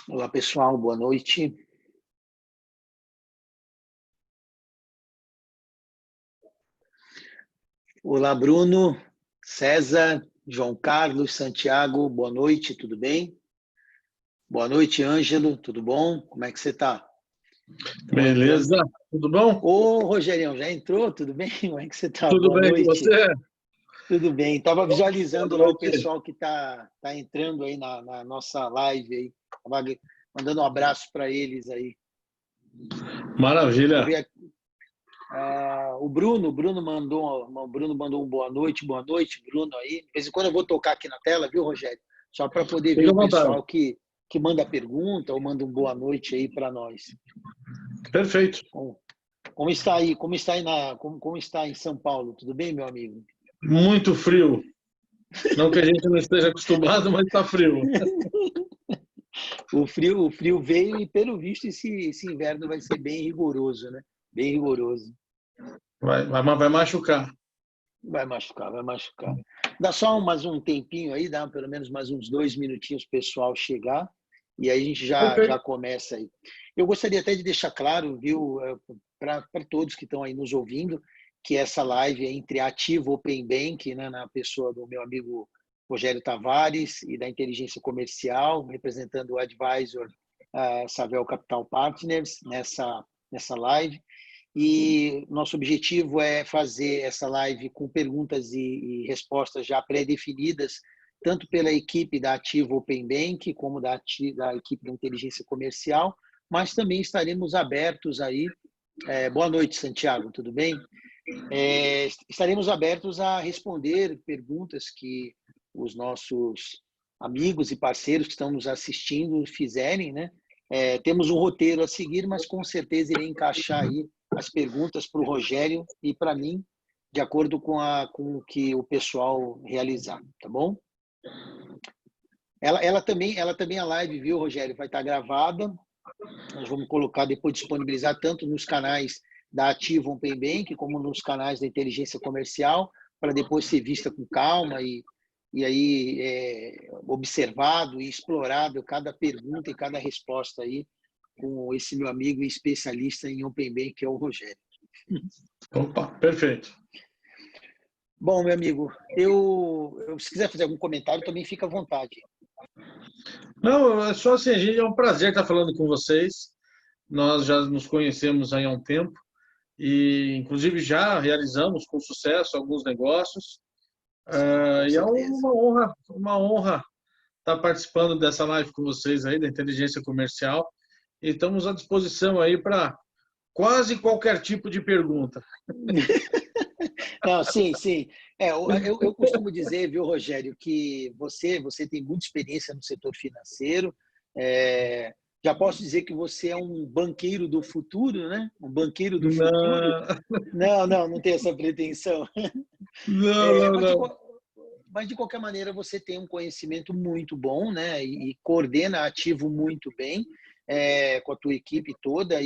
Olá, pessoal, boa noite. Olá, Bruno, César, João Carlos, Santiago, boa noite, tudo bem? Boa noite, Ângelo, tudo bom? Como é que você está? Beleza, tudo bom? Ô, Rogerião, já entrou? Tudo bem? Como é que você está? Tudo Boa bem com noite. você? Tudo bem. Estava Boa visualizando lá o noite. pessoal que tá entrando aí na nossa live aí. Tava mandando um abraço para eles aí. Deixa eu Maravilha. ver. O Bruno mandou um boa noite, Bruno aí. De vez em quando eu vou tocar aqui na tela, viu, Rogério? Só para poder ver Fica à o vontade. pessoal que manda pergunta ou manda um boa noite aí para nós. Perfeito. Como está aí? Como está em São Paulo? Tudo bem, meu amigo? Muito frio. Não que a gente não esteja acostumado, mas está frio. O frio veio e, pelo visto, esse inverno vai ser bem rigoroso, né? Bem rigoroso. Vai machucar. Vai machucar, vai machucar. Dá só mais um tempinho aí, dá pelo menos mais uns 2 minutinhos para o pessoal chegar e aí a gente já Perfeito. começa aí. Eu gostaria até de deixar claro, viu, para todos que estão aí nos ouvindo, que essa live é entre Ativo Open Bank, né, na pessoa do meu amigo Rogério Tavares e da Inteligência Comercial, representando o advisor Savel Capital Partners nessa live. E nosso objetivo é fazer essa live com perguntas e respostas já pré-definidas, tanto pela equipe da Ativo Open Bank, como da equipe da Inteligência Comercial, mas também estaremos abertos aí. Boa noite, Santiago, tudo bem? Estaremos abertos a responder perguntas que os nossos amigos e parceiros que estão nos assistindo fizerem, né? Temos um roteiro a seguir, mas com certeza irei encaixar aí as perguntas para o Rogério e para mim, de acordo com o que o pessoal realizar, tá bom? Ela também a live, viu, Rogério, vai estar gravada. Nós vamos colocar depois, disponibilizar tanto nos canais da Ativo Open Bank como nos canais da Inteligência Comercial, para depois ser vista com calma e aí observado e explorado cada pergunta e cada resposta aí com esse meu amigo e especialista em Open Bank, que é o Rogério. Opa, perfeito. Bom, meu amigo, se quiser fazer algum comentário, também fica à vontade. Não, é só assim, é um prazer estar falando com vocês. Nós já nos conhecemos aí há um tempo e, inclusive, já realizamos com sucesso alguns negócios. Com E é certeza. uma honra estar participando dessa live com vocês aí, da Inteligência Comercial. E estamos à disposição aí para quase qualquer tipo de pergunta. Não, sim, sim. Eu costumo dizer, viu, Rogério, que você tem muita experiência no setor financeiro. É, já posso dizer que você é um banqueiro do futuro, né? Um banqueiro do futuro. Não, Não tem essa pretensão. não, É, não, mas, de, não. qual- mas, de qualquer maneira, você tem um conhecimento muito bom, né? E coordena ativo muito bem. Com a tua equipe toda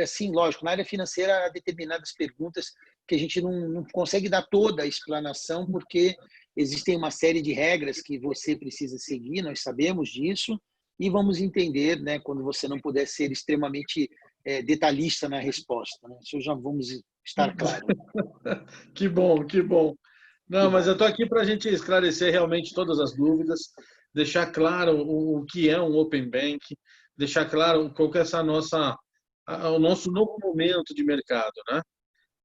assim, lógico, na área financeira há determinadas perguntas que a gente não consegue dar toda a explanação porque existem uma série de regras que você precisa seguir, nós sabemos disso e vamos entender, né, quando você não puder ser extremamente detalhista na resposta, né? Isso já vamos estar claro. Que bom, que bom. Que Não, mas eu bom. estou aqui para a gente esclarecer realmente todas as dúvidas, deixar claro o que é um Open Bank, deixar claro qual que é o nosso novo momento de mercado, né?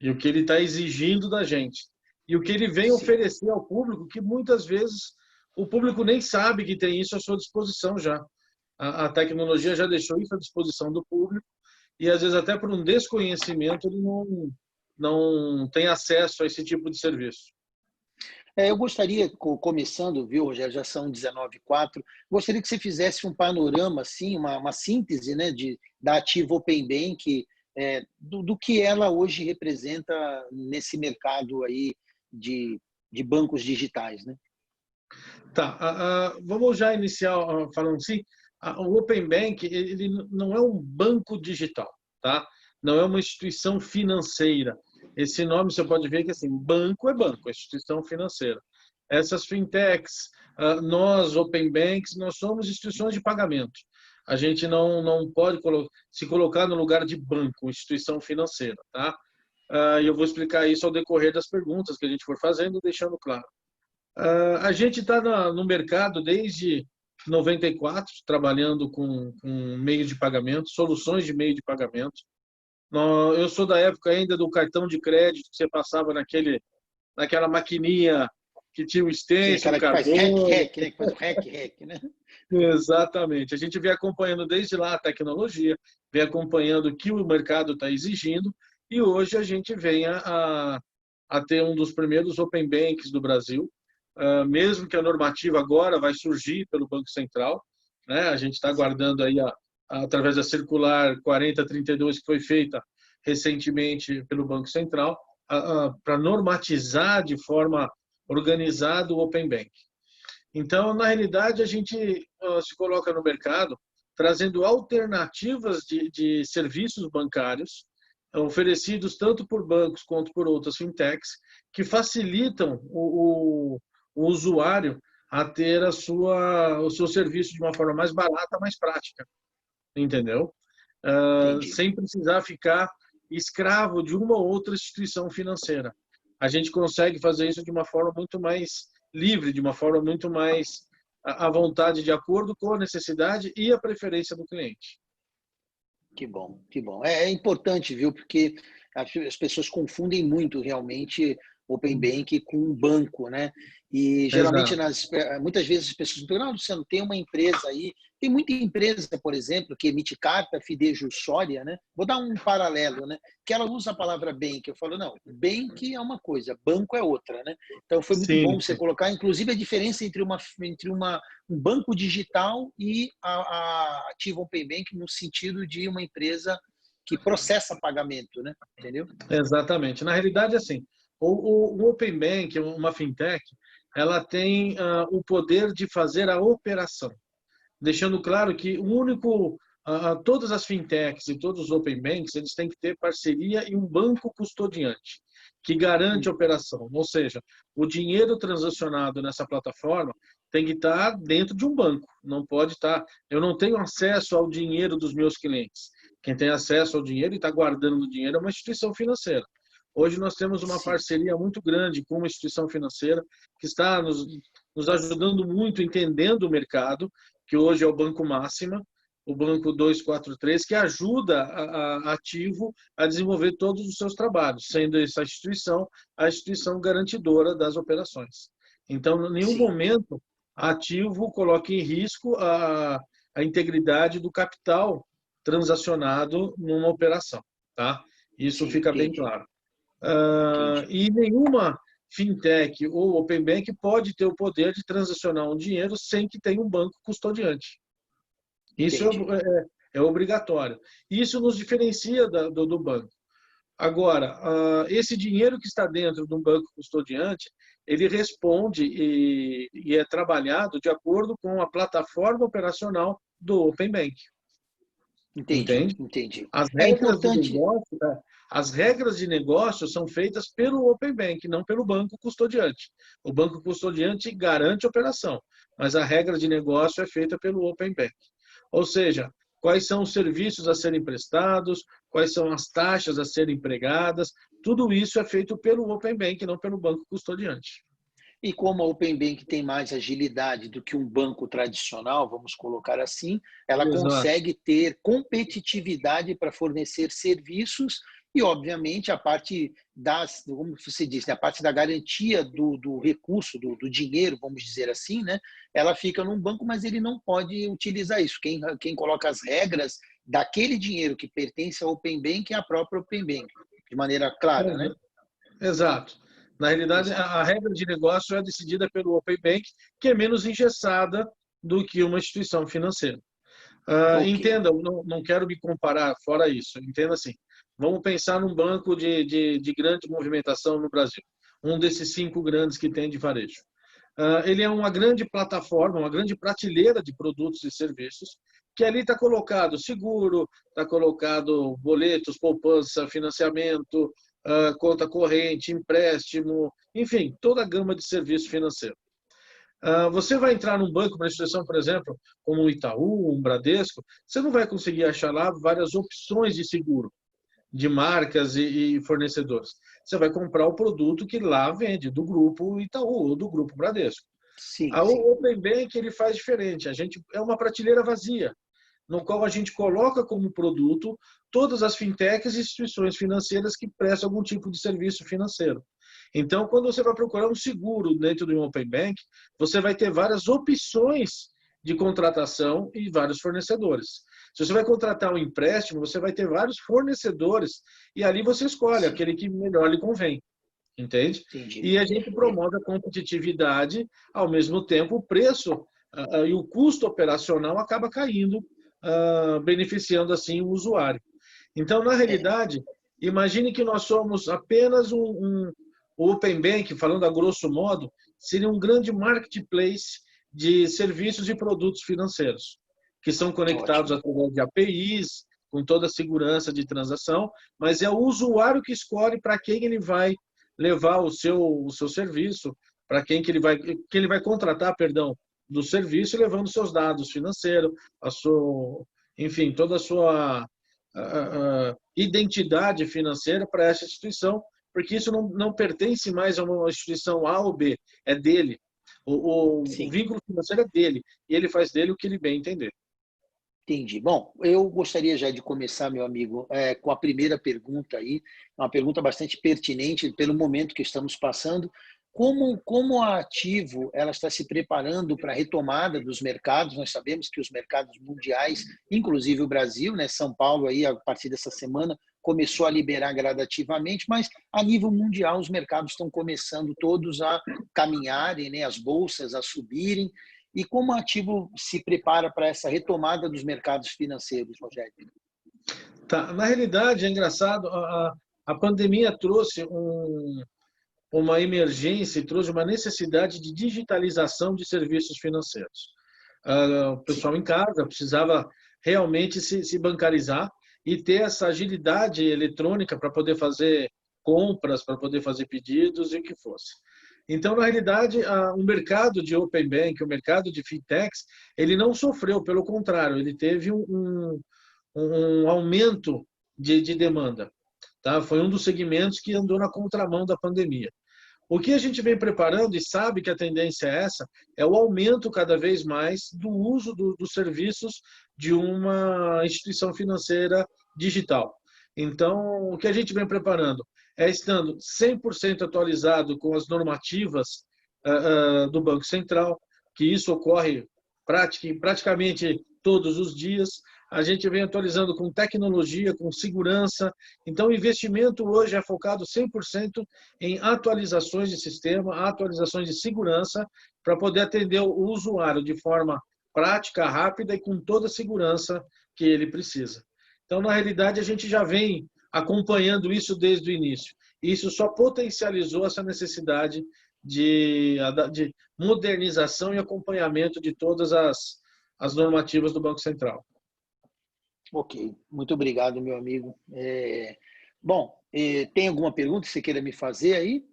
E o que ele está exigindo da gente. E o que ele vem Sim. oferecer ao público, que muitas vezes o público nem sabe que tem isso à sua disposição já. A tecnologia já deixou isso à disposição do público e às vezes até por um desconhecimento ele não tem acesso a esse tipo de serviço. Eu gostaria, começando, viu, Rogério, já são 19h04, gostaria que você fizesse um panorama, assim, uma síntese, né, da Ativo Open Bank, do que ela hoje representa nesse mercado aí de bancos digitais, né? Tá, vamos já iniciar falando assim, o Open Bank ele não é um banco digital, tá? Não é uma instituição financeira. Esse nome você pode ver que assim, banco é instituição financeira. Essas fintechs, nós Open Banks, nós somos instituições de pagamento. a gente não pode se colocar no lugar de banco, instituição financeira, tá? E eu vou explicar isso ao decorrer das perguntas que a gente for fazendo, deixando claro. A gente está no mercado desde 94, trabalhando com meio de pagamento, soluções de meio de pagamento. Eu sou da época ainda do cartão de crédito, que você passava naquela maquininha que tinha o Sim, stencil, o aquela que faz carbono. rec, né? Que faz o rec, né? Exatamente. A gente vem acompanhando desde lá a tecnologia, vem acompanhando o que o mercado está exigindo, e hoje a gente vem a ter um dos primeiros open banks do Brasil, mesmo que a normativa agora vai surgir pelo Banco Central, né? A gente está aguardando aí, através da circular 4032, que foi feita recentemente pelo Banco Central, para normatizar de forma organizada o open bank. Então, na realidade, a gente se coloca no mercado trazendo alternativas de serviços bancários oferecidos tanto por bancos quanto por outras fintechs, que facilitam o usuário a ter o seu serviço de uma forma mais barata, mais prática, entendeu? Entendi. Sem precisar ficar escravo de uma ou outra instituição financeira. A gente consegue fazer isso de uma forma muito mais livre, de uma forma muito mais à vontade, de acordo com a necessidade e a preferência do cliente. Que bom, que bom. É importante, viu? Porque as pessoas confundem muito realmente Open Bank com um banco, né? E geralmente Exato. muitas vezes as pessoas me perguntam: "Ah, Luciano, tem uma empresa aí, tem muita empresa, por exemplo, que emite carta fidejussória, né? Vou dar um paralelo, né? Que ela usa a palavra bank. Eu falo, não, bank é uma coisa, banco é outra, né? Então foi muito Sim, bom você colocar, inclusive, a diferença entre um banco digital e a Ativo Open Bank no sentido de uma empresa que processa pagamento, né? Entendeu? exatamente. Na realidade, assim, o Open Bank, uma fintech, ela tem o poder de fazer a operação, deixando claro que todas as fintechs e todos os open banks, eles têm que ter parceria e um banco custodiante que garante a operação. Ou seja, o dinheiro transacionado nessa plataforma tem que estar dentro de um banco. Não pode estar. Eu não tenho acesso ao dinheiro dos meus clientes. Quem tem acesso ao dinheiro e está guardando o dinheiro é uma instituição financeira. Hoje nós temos uma Sim. parceria muito grande com uma instituição financeira que está nos ajudando muito, entendendo o mercado, que hoje é o Banco Máxima, o Banco 243, que ajuda a Ativo a desenvolver todos os seus trabalhos, sendo essa instituição a instituição garantidora das operações. Então, em nenhum Sim. momento a Ativo coloca em risco a integridade do capital transacionado numa operação, tá? Isso Sim, fica bem entendi. claro. Entendi. E nenhuma fintech ou open bank pode ter o poder de transacionar um dinheiro sem que tenha um banco custodiante. Isso Entendi. é obrigatório. Isso nos diferencia do banco. Agora, esse dinheiro que está dentro de um banco custodiante, ele responde e é trabalhado de acordo com a plataforma operacional do Open Bank. Entendi. Entende? Entendi. As É regras de importante. negócio, as regras de negócio são feitas pelo Open Bank, não pelo banco custodiante. O banco custodiante garante a operação, mas a regra de negócio é feita pelo Open Bank. Ou seja, quais são os serviços a serem prestados, quais são as taxas a serem empregadas, tudo isso é feito pelo Open Bank, não pelo banco custodiante. E como a Open Bank tem mais agilidade do que um banco tradicional, vamos colocar assim, ela Exato. consegue ter competitividade para fornecer serviços e, obviamente, a parte como você disse, né, a parte da garantia do recurso, do dinheiro, vamos dizer assim, né, ela fica num banco, mas ele não pode utilizar isso. Quem coloca as regras daquele dinheiro que pertence ao Open Bank é a própria Open Bank, de maneira clara, né? Exato. Na realidade, Exato. a regra de negócio é decidida pelo Open Bank, que é menos engessada do que uma instituição financeira. Ok. Entenda, não quero me comparar fora isso. Entenda assim, vamos pensar num banco de grande movimentação no Brasil, um desses 5 grandes que tem de varejo. Ele é uma grande plataforma, uma grande prateleira de produtos e serviços, que ali está colocado seguro, está colocado boletos, poupança, financiamento, conta corrente, empréstimo, enfim, toda a gama de serviço financeiro. Você vai entrar num banco, uma instituição, por exemplo, como um Itaú, um Bradesco, você não vai conseguir achar lá várias opções de seguro, de marcas e fornecedores. Você vai comprar o produto que lá vende, do grupo Itaú ou do grupo Bradesco. Sim, A sim. Open Bank ele faz diferente. A gente é uma prateleira vazia, no qual a gente coloca como produto todas as fintechs e instituições financeiras que prestam algum tipo de serviço financeiro. Então, quando você vai procurar um seguro dentro do Open Bank, você vai ter várias opções de contratação e vários fornecedores. Se você vai contratar um empréstimo, você vai ter vários fornecedores e ali você escolhe Sim, aquele que melhor lhe convém, entende? entendi. E a gente promove a competitividade, ao mesmo tempo o preço e o custo operacional acaba caindo, beneficiando assim o usuário. Então, na É, realidade, imagine que nós somos apenas o Open Bank, falando a grosso modo, seria um grande marketplace de serviços e produtos financeiros, que são conectados ótimo. através de APIs, com toda a segurança de transação, mas é o usuário que escolhe para quem ele vai levar o seu serviço, para quem que ele vai contratar, perdão, do serviço, levando seus dados financeiros, enfim, toda a sua identidade financeira para essa instituição, porque isso não pertence mais a uma instituição A ou B, é dele. O Sim. vínculo financeiro é dele, e ele faz dele o que ele bem entender. Entendi. Bom, eu gostaria já de começar, meu amigo, com a primeira pergunta aí, uma pergunta bastante pertinente pelo momento que estamos passando. Como a Ativo ela está se preparando para a retomada dos mercados? Nós sabemos que os mercados mundiais, inclusive o Brasil, né, São Paulo aí a partir dessa semana começou a liberar gradativamente, mas a nível mundial os mercados estão começando todos a caminharem, né, as bolsas a subirem. E como o ativo se prepara para essa retomada dos mercados financeiros, Rogério? Tá. Na realidade, é engraçado, a pandemia trouxe uma emergência e trouxe uma necessidade de digitalização de serviços financeiros. O Sim, pessoal em casa precisava realmente se bancarizar e ter essa agilidade eletrônica para poder fazer compras, para poder fazer pedidos e o que fosse. Então, na realidade, o mercado de Open Bank, o mercado de fintechs, ele não sofreu, pelo contrário, ele teve um aumento de demanda. Tá? Foi um dos segmentos que andou na contramão da pandemia. O que a gente vem preparando e sabe que a tendência é essa, é o aumento cada vez mais do uso dos serviços de uma instituição financeira digital. Então, o que a gente vem preparando é estando 100% atualizado com as normativas do Banco Central, que isso ocorre praticamente todos os dias. A gente vem atualizando com tecnologia, com segurança. Então, o investimento hoje é focado 100% em atualizações de sistema, atualizações de segurança, para poder atender o usuário de forma prática, rápida e com toda a segurança que ele precisa. Então, na realidade, a gente já vem acompanhando isso desde o início. Isso só potencializou essa necessidade de modernização e acompanhamento de todas as normativas do Banco Central. ok. Muito obrigado, meu amigo. Bom, tem alguma pergunta que você queira me fazer aí?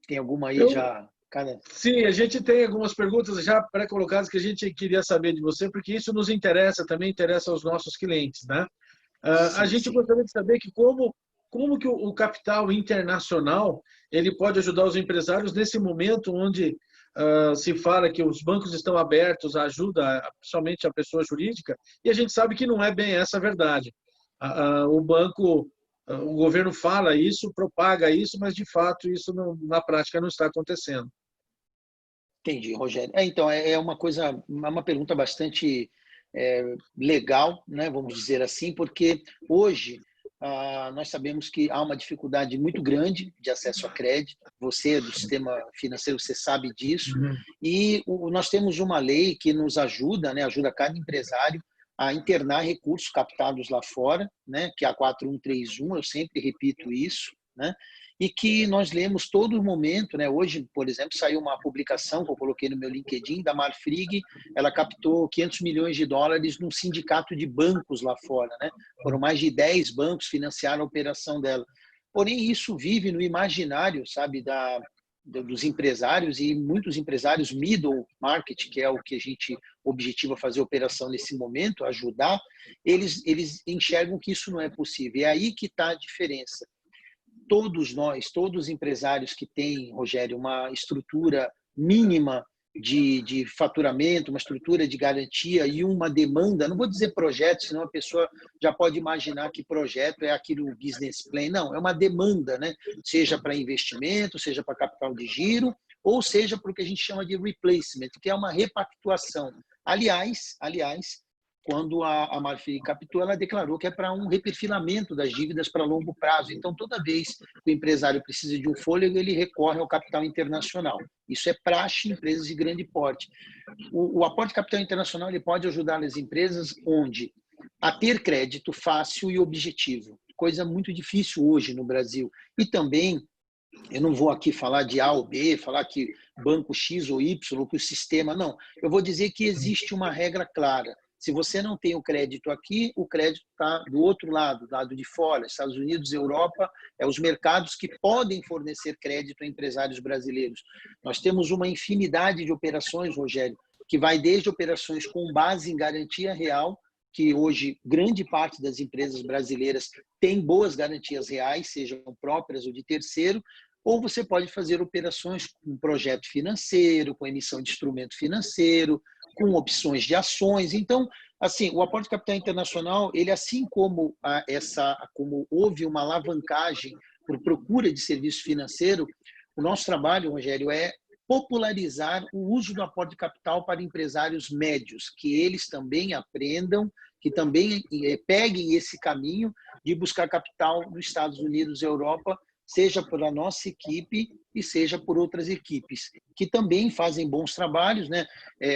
Tem alguma aí Eu, já? Cara, sim, a gente tem algumas perguntas já pré-colocadas que a gente queria saber de você, porque isso nos interessa, também interessa aos nossos clientes, né? A sim, gente sim. gostaria de saber que como que o capital internacional ele pode ajudar os empresários nesse momento onde se fala que os bancos estão abertos à ajuda, principalmente a pessoa jurídica, e a gente sabe que não é bem essa a verdade. O banco, o governo fala isso, propaga isso, mas de fato isso na prática não está acontecendo. Entendi, Rogério. Então, é uma coisa, é uma pergunta bastante legal, né, vamos dizer assim, porque hoje nós sabemos que há uma dificuldade muito grande de acesso a crédito. Você é do sistema financeiro, você sabe disso. Uhum. E nós temos uma lei que nos ajuda, né, ajuda cada empresário a internar recursos captados lá fora, né, que é a 4131, eu sempre repito isso, né, e que nós lemos todo momento, né? Hoje, por exemplo, saiu uma publicação que eu coloquei no meu LinkedIn da Marfrig, ela captou 500 milhões de dólares num sindicato de bancos lá fora, né? Foram mais de 10 bancos financiaram a operação dela. Porém, isso vive no imaginário, sabe, dos empresários, e muitos empresários middle market, que é o que a gente objetiva fazer operação nesse momento, ajudar, eles enxergam que isso não é possível. É aí que está a diferença. Todos nós, todos os empresários que têm, Rogério, uma estrutura mínima de faturamento, uma estrutura de garantia e uma demanda, não vou dizer projeto, senão a pessoa já pode imaginar que projeto é aquilo business plan. Não, é uma demanda, né? Seja para investimento, seja para capital de giro, ou seja para o que a gente chama de replacement, que é uma repactuação. Aliás, quando a Marfrig captou, ela declarou que é para um reperfilamento das dívidas para longo prazo. Então, toda vez que o empresário precisa de um fôlego, ele recorre ao capital internacional. Isso é praxe em empresas de grande porte. O aporte de capital internacional ele pode ajudar as empresas onde a ter crédito fácil e objetivo, coisa muito difícil hoje no Brasil. E também, eu não vou aqui falar de A ou B, falar que banco X ou Y, que o sistema, não. Eu vou dizer que existe uma regra clara. Se você não tem o crédito aqui, o crédito está do outro lado, do lado de fora. Estados Unidos, Europa, os mercados que podem fornecer crédito a empresários brasileiros. Nós temos uma infinidade de operações, Rogério, que vai desde operações com base em garantia real, que hoje grande parte das empresas brasileiras tem boas garantias reais, sejam próprias ou de terceiro, ou você pode fazer operações com projeto financeiro, com emissão de instrumento financeiro, com opções de ações. Então, assim, o aporte de capital internacional, ele assim como como houve uma alavancagem por procura de serviço financeiro, o nosso trabalho, Rogério, é popularizar o uso do aporte de capital para empresários médios, que eles também aprendam, que também peguem esse caminho de buscar capital nos Estados Unidos e Europa, seja por a nossa equipe e seja por outras equipes, que também fazem bons trabalhos, né?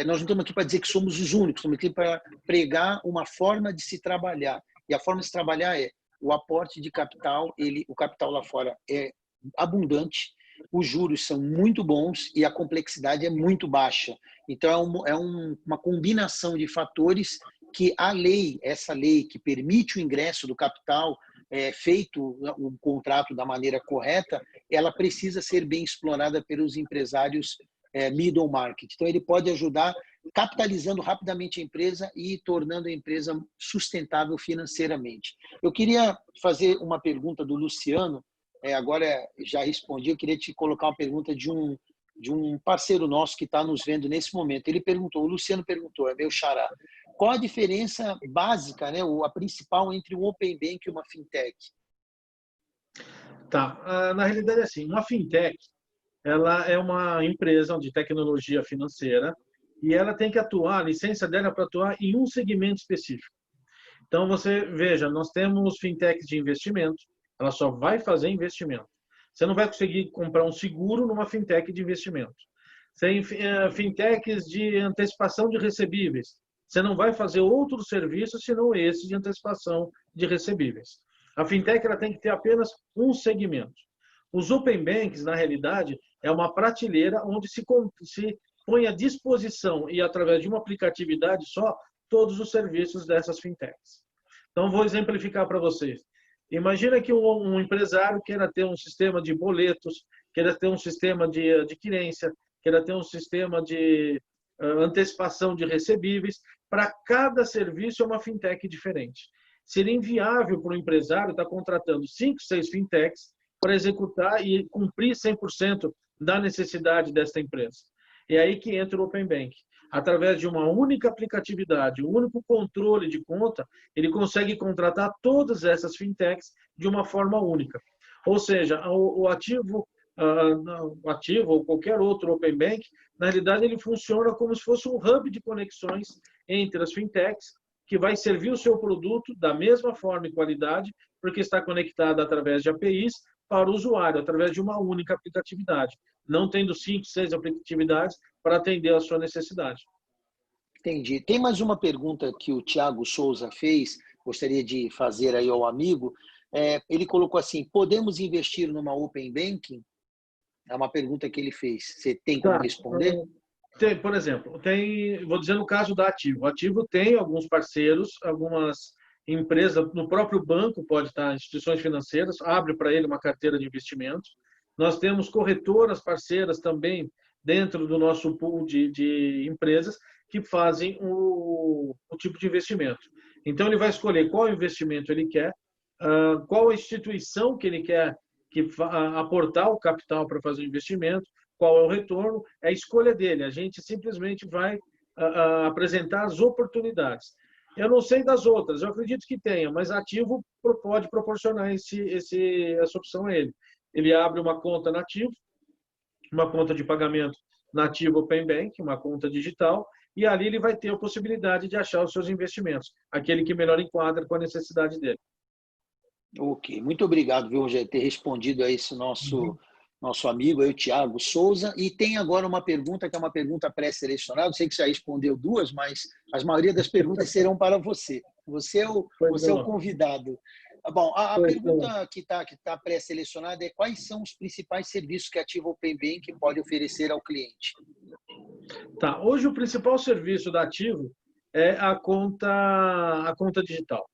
Nós não estamos aqui para dizer que somos os únicos, estamos aqui para pregar uma forma de se trabalhar. E a forma de se trabalhar é o aporte de capital, o capital lá fora é abundante, os juros são muito bons e a complexidade é muito baixa. Então, uma combinação de fatores que essa lei que permite o ingresso do capital, feito o contrato da maneira correta, ela precisa ser bem explorada pelos empresários middle market. Então, ele pode ajudar capitalizando rapidamente a empresa e tornando a empresa sustentável financeiramente. Eu queria fazer uma pergunta do Luciano, agora já respondi, eu queria te colocar uma pergunta de um parceiro nosso que está nos vendo nesse momento. O Luciano perguntou, é meu xará, qual a diferença básica, né, a principal entre um Open Bank e uma fintech? Tá. Na realidade, é assim, uma fintech, ela é uma empresa de tecnologia financeira e ela tem que atuar, a licença dela é para atuar em um segmento específico. Então, você veja, nós temos fintechs de investimento, ela só vai fazer investimento. Você não vai conseguir comprar um seguro numa fintech de investimento. Tem fintechs de antecipação de recebíveis. Você não vai fazer outros serviços senão esse de antecipação de recebíveis. A fintech ela tem que ter apenas um segmento. Os open banks, na realidade, é uma prateleira onde se põe à disposição e através de uma aplicatividade só todos os serviços dessas fintechs. Então, vou exemplificar para vocês. Imagina que um empresário queira ter um sistema de boletos, queira ter um sistema de adquirência, queira ter um sistema de antecipação de recebíveis. Para cada serviço é uma fintech diferente. Seria inviável para o empresário estar contratando 5, 6 fintechs para executar e cumprir 100% da necessidade desta empresa. É aí que entra o Open Bank. Através de uma única aplicatividade, um único controle de conta, ele consegue contratar todas essas fintechs de uma forma única. Ou seja, o ativo ou qualquer outro Open Bank, na realidade ele funciona como se fosse um hub de conexões entre as fintechs, que vai servir o seu produto da mesma forma e qualidade, porque está conectado através de APIs para o usuário, através de uma única aplicatividade, não tendo 5, 6 aplicatividades para atender a sua necessidade. Entendi. Tem mais uma pergunta que o Thiago Souza fez, gostaria de fazer aí ao amigo. Ele colocou assim, podemos investir numa Open Banking? É uma pergunta que ele fez. Você tem como responder? Tem, por exemplo, vou dizer no caso da Ativo. A Ativo tem alguns parceiros, algumas empresas, no próprio banco pode estar, instituições financeiras, abre para ele uma carteira de investimentos Nós temos corretoras parceiras também dentro do nosso pool de empresas que fazem o tipo de investimento. Então, ele vai escolher qual investimento ele quer, qual a instituição que ele quer aportar o capital para fazer o investimento, qual é o retorno, é a escolha dele. A gente simplesmente vai apresentar as oportunidades. Eu não sei das outras, eu acredito que tenha, mas Ativo pode proporcionar essa opção a ele. Ele abre uma conta na Ativo, uma conta de pagamento na Ativo Open Bank, uma conta digital, e ali ele vai ter a possibilidade de achar os seus investimentos, aquele que melhor enquadra com a necessidade dele. Ok, muito obrigado, viu, Rogério, ter respondido a esse nosso amigo, aí, o Thiago Souza. E tem agora uma pergunta, que é uma pergunta pré-selecionada. Sei que já respondeu duas, mas a maioria das perguntas serão para você. Você é o convidado. Bom, a pergunta que tá pré-selecionada é: quais são os principais serviços que a Ativo Open Bank pode oferecer ao cliente? Tá, hoje o principal serviço da Ativo é a conta digital.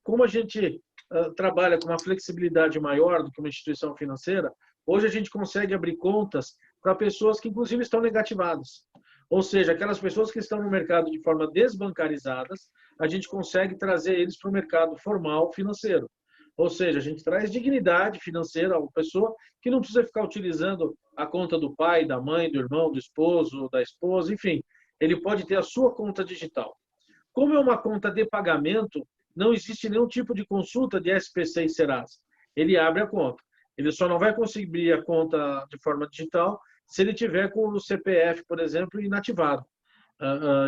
Como a gente trabalha com uma flexibilidade maior do que uma instituição financeira, hoje a gente consegue abrir contas para pessoas que, inclusive, estão negativadas. Ou seja, aquelas pessoas que estão no mercado de forma desbancarizadas, a gente consegue trazer eles para o mercado formal financeiro. Ou seja, a gente traz dignidade financeira a uma pessoa que não precisa ficar utilizando a conta do pai, da mãe, do irmão, do esposo, da esposa, enfim. Ele pode ter a sua conta digital. Como é uma conta de pagamento, não existe nenhum tipo de consulta de SPC e Serasa. Ele abre a conta. Ele só não vai conseguir a conta de forma digital se ele tiver com o CPF, por exemplo, inativado.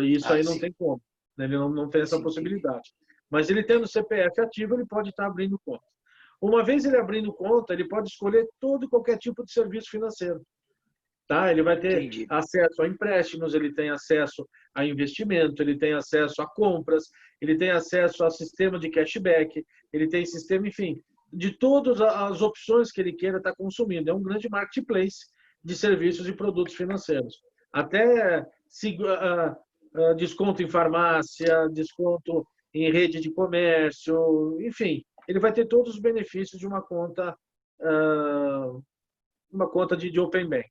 Isso aí não tem como. Ele não tem essa possibilidade. Mas ele tendo o CPF ativo, ele pode estar abrindo conta. Uma vez ele abrindo conta, ele pode escolher todo e qualquer tipo de serviço financeiro. Tá? Ele vai ter acesso a empréstimos, ele tem acesso a investimento, ele tem acesso a compras, ele tem acesso a sistema de cashback, ele tem sistema, enfim, de todas as opções que ele queira estar consumindo. É um grande marketplace de serviços e produtos financeiros. Até desconto em farmácia, desconto em rede de comércio, enfim, ele vai ter todos os benefícios de uma conta de Open Bank.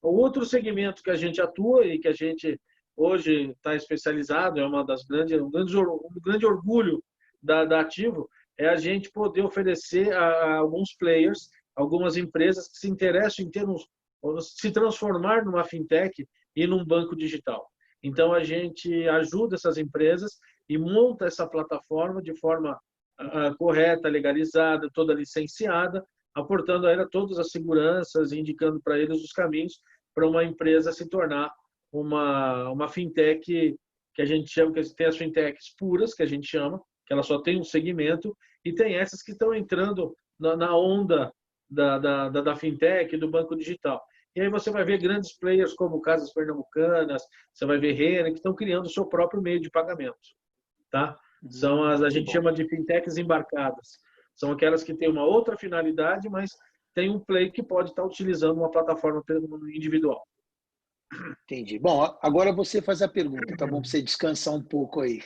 O outro segmento que a gente atua e que a gente hoje está especializado, é um grande orgulho da Ativo, é a gente poder oferecer a alguns players, algumas empresas que se interessam em se transformar numa fintech e num banco digital. Então, a gente ajuda essas empresas e monta essa plataforma de forma correta, legalizada, toda licenciada, aportando a ela todas as seguranças, indicando para eles os caminhos para uma empresa se tornar uma fintech que a gente chama, que tem as fintechs puras, que a gente chama, que ela só tem um segmento, e tem essas que estão entrando na onda da fintech, do banco digital. E aí você vai ver grandes players como Casas Pernambucanas, você vai ver Renner, que estão criando o seu próprio meio de pagamento. Tá? A gente chama de fintechs embarcadas. São aquelas que têm uma outra finalidade, mas tem um play que pode estar utilizando uma plataforma individual. Entendi. Bom, agora você faz a pergunta, tá bom? Para você descansar um pouco aí.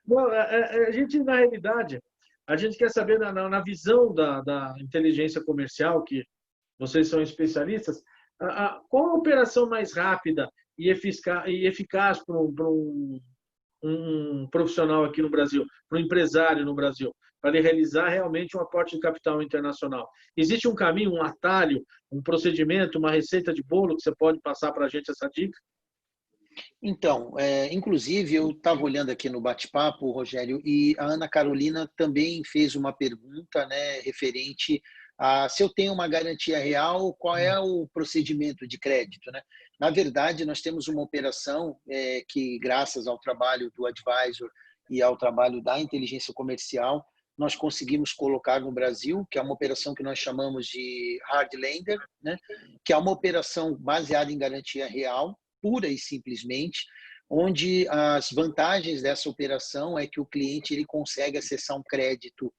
Bom, a gente, na realidade, a gente quer saber, na visão da inteligência comercial, que vocês são especialistas, qual a operação mais rápida e eficaz para um profissional aqui no Brasil, para um empresário no Brasil, para ele realizar realmente um aporte de capital internacional? Existe um caminho, um atalho, um procedimento, uma receita de bolo que você pode passar para a gente essa dica? Então, inclusive, eu estava olhando aqui no bate-papo, Rogério, e a Ana Carolina também fez uma pergunta, né, referente a se eu tenho uma garantia real, qual é o procedimento de crédito, né? Na verdade, nós temos uma operação que, graças ao trabalho do advisor e ao trabalho da inteligência comercial, nós conseguimos colocar no Brasil, que é uma operação que nós chamamos de hard lender, né? Que é uma operação baseada em garantia real, pura e simplesmente, onde as vantagens dessa operação é que o cliente ele consegue acessar um crédito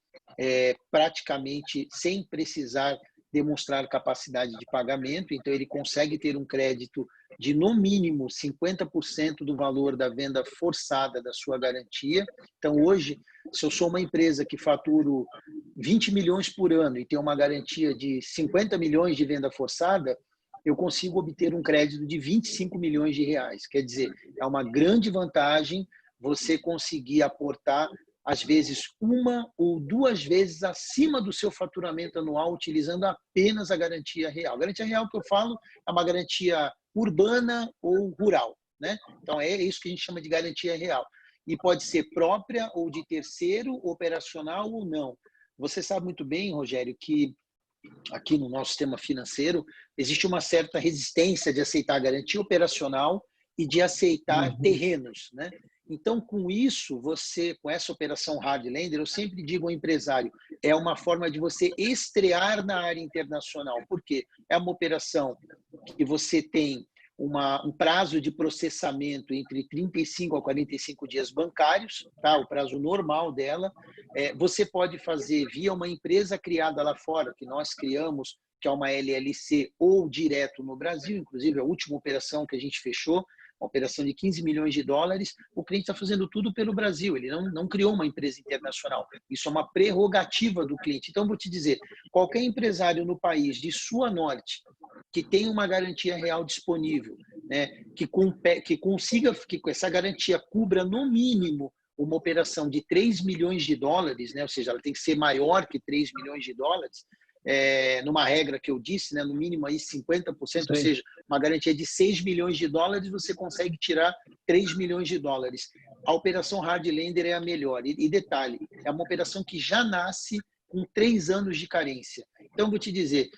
praticamente sem precisar demonstrar capacidade de pagamento, então ele consegue ter um crédito de, no mínimo, 50% do valor da venda forçada da sua garantia. Então, hoje, se eu sou uma empresa que faturo 20 milhões por ano e tenho uma garantia de 50 milhões de venda forçada, eu consigo obter um crédito de 25 milhões de reais. Quer dizer, é uma grande vantagem você conseguir aportar, às vezes, 1 ou 2 vezes acima do seu faturamento anual, utilizando apenas a garantia real. A garantia real que eu falo é uma garantia urbana ou rural, né? Então, é isso que a gente chama de garantia real. E pode ser própria ou de terceiro, operacional ou não. Você sabe muito bem, Rogério, que aqui no nosso sistema financeiro existe uma certa resistência de aceitar garantia operacional e de aceitar terrenos, né? Então, com isso, com essa operação hard lender, eu sempre digo ao empresário, é uma forma de você estrear na área internacional. Por quê? É uma operação que você tem um prazo de processamento entre 35 a 45 dias bancários, tá? O prazo normal dela. Você pode fazer via uma empresa criada lá fora, que nós criamos, que é uma LLC, ou direto no Brasil. Inclusive, a última operação que a gente fechou, uma operação de 15 milhões de dólares, o cliente está fazendo tudo pelo Brasil, ele não criou uma empresa internacional. Isso é uma prerrogativa do cliente. Então, vou te dizer, qualquer empresário no país de sul a norte que tem uma garantia real disponível, né, que consiga que com essa garantia cubra no mínimo uma operação de 3 milhões de dólares, né, ou seja, ela tem que ser maior que 3 milhões de dólares, numa regra que eu disse, né, no mínimo aí 50%, Sim. ou seja, uma garantia de 6 milhões de dólares, você consegue tirar 3 milhões de dólares. A operação hard lender é a melhor. E detalhe, é uma operação que já nasce com 3 anos de carência. Então, vou te dizer,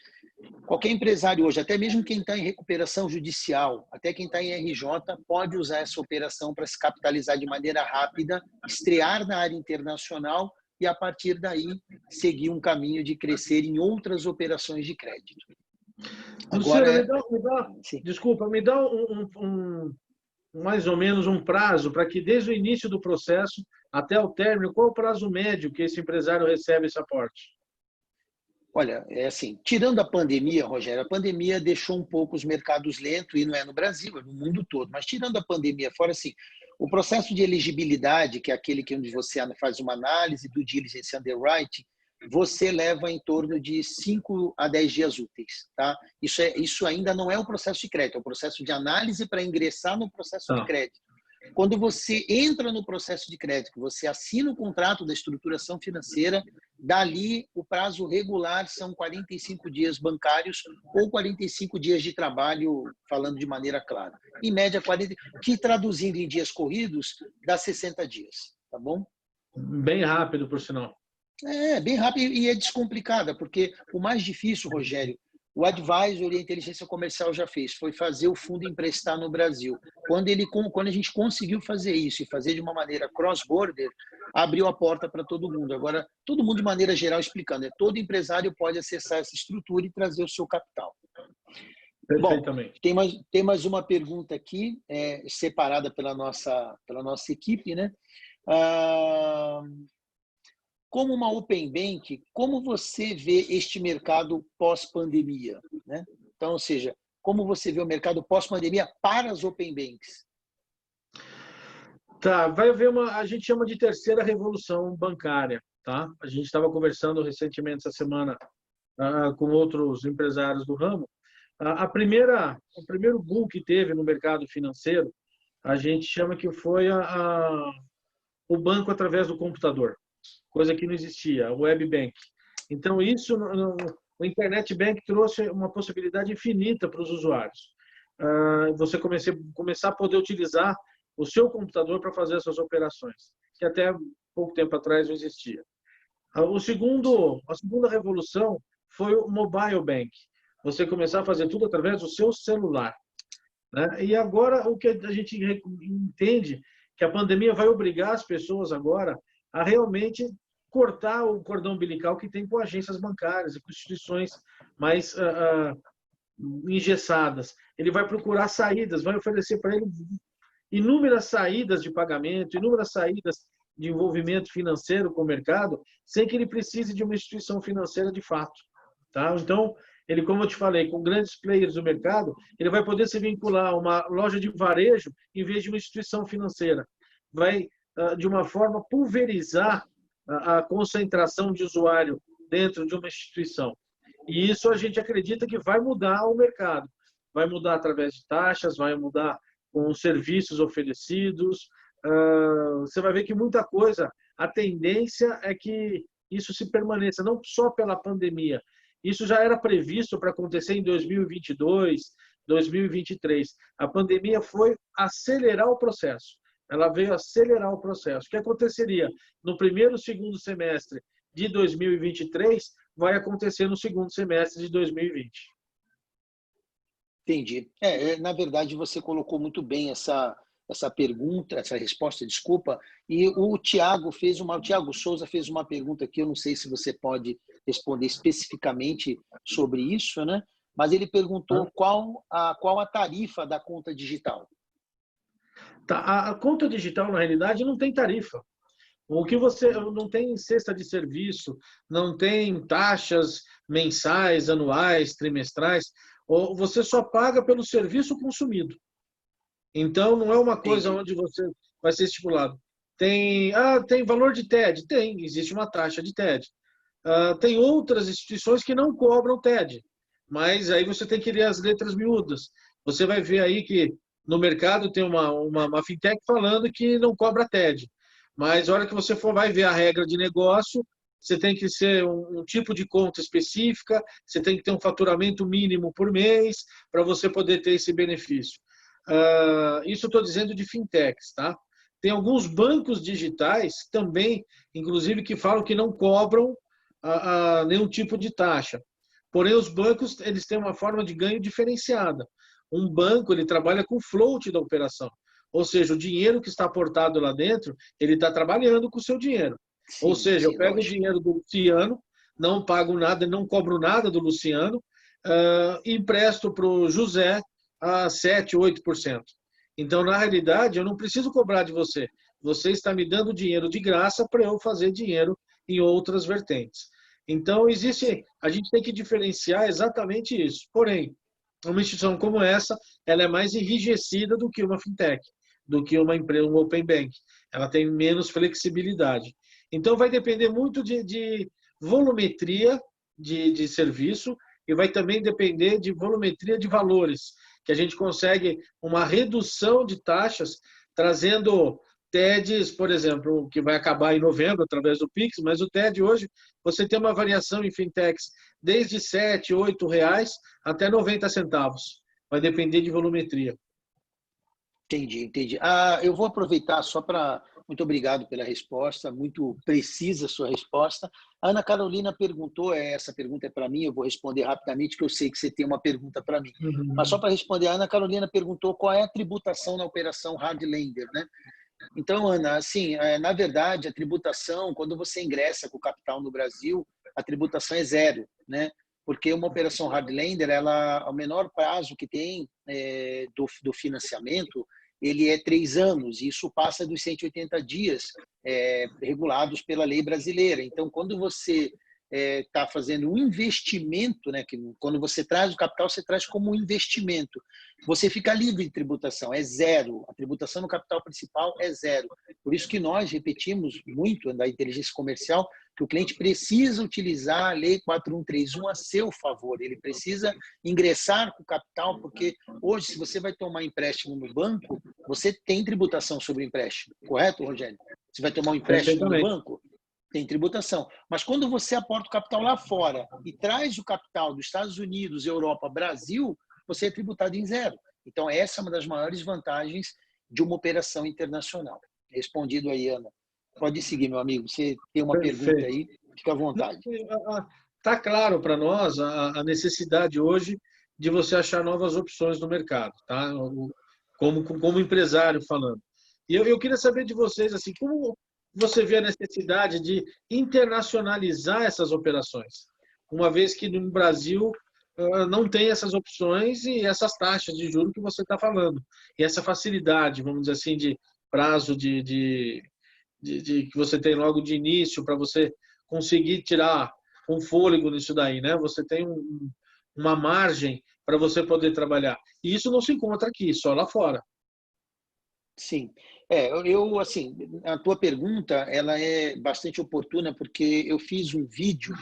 qualquer empresário hoje, até mesmo quem está em recuperação judicial, até quem está em RJ, pode usar essa operação para se capitalizar de maneira rápida, estrear na área internacional e, a partir daí, seguir um caminho de crescer em outras operações de crédito. Luciano, Agora, desculpa, me dá mais ou menos um prazo para que, desde o início do processo até o término, qual é o prazo médio que esse empresário recebe esse aporte? Olha, assim, tirando a pandemia, Rogério, a pandemia deixou um pouco os mercados lentos, e não é no Brasil, é no mundo todo, mas tirando a pandemia fora, assim, o processo de elegibilidade, que é aquele onde você faz uma análise do diligence underwriting, você leva em torno de 5 a 10 dias úteis, tá? Isso ainda não é o processo de crédito, é o processo de análise para ingressar no processo de crédito. Quando você entra no processo de crédito, você assina o contrato da estruturação financeira, dali o prazo regular são 45 dias bancários ou 45 dias de trabalho, falando de maneira clara. Em média, 40, que traduzindo em dias corridos, dá 60 dias, tá bom? Bem rápido, por sinal. Bem rápido e é descomplicada, porque o mais difícil, Rogério, o advisor e a inteligência comercial já fez, foi fazer o fundo emprestar no Brasil. Quando a gente conseguiu fazer isso e fazer de uma maneira cross-border, abriu a porta para todo mundo. Agora, todo mundo de maneira geral explicando, todo empresário pode acessar essa estrutura e trazer o seu capital. Perfeitamente. Bom, tem mais uma pergunta aqui, separada pela nossa equipe, né? Como uma Open Bank, como você vê este mercado pós-pandemia, né? Então, ou seja, como você vê o mercado pós-pandemia para as Open Banks? Tá, vai haver a gente chama de terceira revolução bancária, tá? A gente estava conversando recentemente essa semana com outros empresários do ramo. O primeiro boom que teve no mercado financeiro, a gente chama que foi o banco através do computador, coisa que não existia, o web bank. Então, isso, o Internet Bank trouxe uma possibilidade infinita para os usuários. Você começar a poder utilizar o seu computador para fazer essas operações, que até pouco tempo atrás não existia. A segunda revolução foi o mobile bank. Você começar a fazer tudo através do seu celular, né? E agora o que a gente entende que a pandemia vai obrigar as pessoas agora a realmente cortar o cordão umbilical que tem com agências bancárias e com instituições mais engessadas. Ele vai procurar saídas, vai oferecer para ele inúmeras saídas de pagamento, inúmeras saídas de envolvimento financeiro com o mercado, sem que ele precise de uma instituição financeira de fato. Tá? Então, ele, como eu te falei, com grandes players do mercado, ele vai poder se vincular a uma loja de varejo em vez de uma instituição financeira. Vai, de uma forma, pulverizar a concentração de usuário dentro de uma instituição. E isso a gente acredita que vai mudar o mercado. Vai mudar através de taxas, vai mudar com os serviços oferecidos. Você vai ver que muita coisa, a tendência é que isso se permaneça, não só pela pandemia. Isso já era previsto para acontecer em 2022, 2023. A pandemia foi acelerar o processo. Ela veio acelerar o processo. O que aconteceria no primeiro e segundo semestre de 2023 vai acontecer no segundo semestre de 2020. Entendi. Na verdade, você colocou muito bem essa pergunta, essa resposta, desculpa, e o Tiago Souza fez uma pergunta aqui, eu não sei se você pode responder especificamente sobre isso, né? Mas ele perguntou qual a tarifa da conta digital. A conta digital, na realidade, não tem tarifa. O que você não tem cesta de serviço, não tem taxas mensais, anuais, trimestrais, ou você só paga pelo serviço consumido. Então, não é uma coisa onde você vai ser estipulado. Tem valor de TED? Tem, existe uma taxa de TED. Tem outras instituições que não cobram TED, mas aí você tem que ler as letras miúdas. Você vai ver aí que no mercado tem uma fintech falando que não cobra TED. Mas a hora que você vai ver a regra de negócio, você tem que ser um tipo de conta específica, você tem que ter um faturamento mínimo por mês para você poder ter esse benefício. Isso eu estou dizendo de fintechs, tá? Tem alguns bancos digitais também, inclusive, que falam que não cobram nenhum tipo de taxa. Porém, os bancos eles têm uma forma de ganho diferenciada. Um banco ele trabalha com float da operação. Ou seja, o dinheiro que está aportado lá dentro, ele está trabalhando com o seu dinheiro. Sim, ou seja, eu pego lógico. o dinheiro do Luciano, não pago nada, não cobro nada do Luciano, e empresto para o José a 7%, 8%. Então, na realidade, eu não preciso cobrar de você. Você está me dando dinheiro de graça para eu fazer dinheiro em outras vertentes. Então, a gente tem que diferenciar exatamente isso. Porém, uma instituição como essa, ela é mais enrijecida do que uma fintech, do que uma empresa, um open bank. Ela tem menos flexibilidade. Então, vai depender muito de volumetria de serviço e vai também depender de volumetria de valores, que a gente consegue uma redução de taxas, trazendo TEDs, por exemplo, que vai acabar em novembro através do Pix, mas o TED hoje, você tem uma variação em fintechs desde R$ 7, R$ 8 até 90 centavos. Vai depender de volumetria. Entendi. Eu vou aproveitar só para... Muito obrigado pela resposta, muito precisa a sua resposta. A Ana Carolina perguntou, essa pergunta é para mim, eu vou responder rapidamente, que eu sei que você tem uma pergunta para mim. Mas só para responder, a Ana Carolina perguntou qual é a tributação na operação Hardlender, né? Então, Ana, assim, na verdade, a tributação, quando você ingressa com o capital no Brasil, a tributação é zero, né? Porque uma operação Hardlender, o menor prazo que tem do financiamento, ele é 3 anos, e isso passa dos 180 dias regulados pela lei brasileira. Então, quando você está fazendo um investimento, né, que quando você traz o capital, você traz como um investimento. Você fica livre de tributação, é zero. A tributação no capital principal é zero. Por isso que nós repetimos muito da inteligência comercial que o cliente precisa utilizar a Lei 4131 a seu favor. Ele precisa ingressar com o capital, porque hoje, se você vai tomar empréstimo no banco, você tem tributação sobre o empréstimo. Correto, Rogério? Você vai tomar um empréstimo no banco? Tem tributação. Mas quando você aporta o capital lá fora e traz o capital dos Estados Unidos, Europa, Brasil, você é tributado em zero. Então, essa é uma das maiores vantagens de uma operação internacional. Respondido aí, Ana. Pode seguir, meu amigo. Você tem uma pergunta aí, fica à vontade. Está claro para nós a necessidade hoje de você achar novas opções no mercado, tá? Como empresário falando. E eu queria saber de vocês, assim, como você vê a necessidade de internacionalizar essas operações, uma vez que no Brasil não tem essas opções e essas taxas de juros que você está falando, e essa facilidade, vamos dizer assim, de prazo que você tem logo de início para você conseguir tirar um fôlego nisso daí, né? Você tem uma margem para você poder trabalhar. E isso não se encontra aqui, só lá fora. Sim. Assim, a tua pergunta, ela é bastante oportuna, porque eu fiz um vídeo,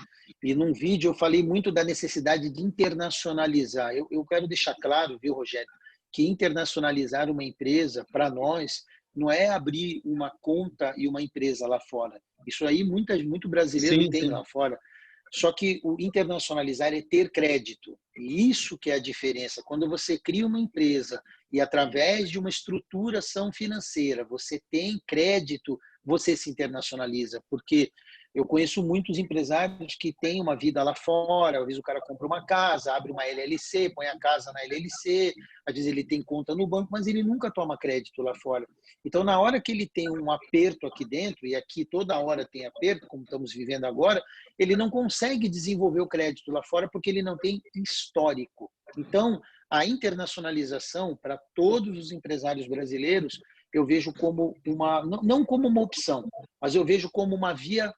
e num vídeo eu falei muito da necessidade de internacionalizar. Eu quero deixar claro, viu, Rogério, que internacionalizar uma empresa, para nós, não é abrir uma conta e uma empresa lá fora. Isso aí muito brasileiro Sim, tem sim. lá fora. Só que o internacionalizar é ter crédito. E isso que é a diferença. Quando você cria uma empresa e através de uma estruturação financeira você tem crédito, você se internacionaliza. Porque eu conheço muitos empresários que têm uma vida lá fora, às vezes o cara compra uma casa, abre uma LLC, põe a casa na LLC, às vezes ele tem conta no banco, mas ele nunca toma crédito lá fora. Então, na hora que ele tem um aperto aqui dentro, e aqui toda hora tem aperto, como estamos vivendo agora, ele não consegue desenvolver o crédito lá fora porque ele não tem histórico. Então, a internacionalização para todos os empresários brasileiros, eu vejo como não como uma opção, mas eu vejo como uma via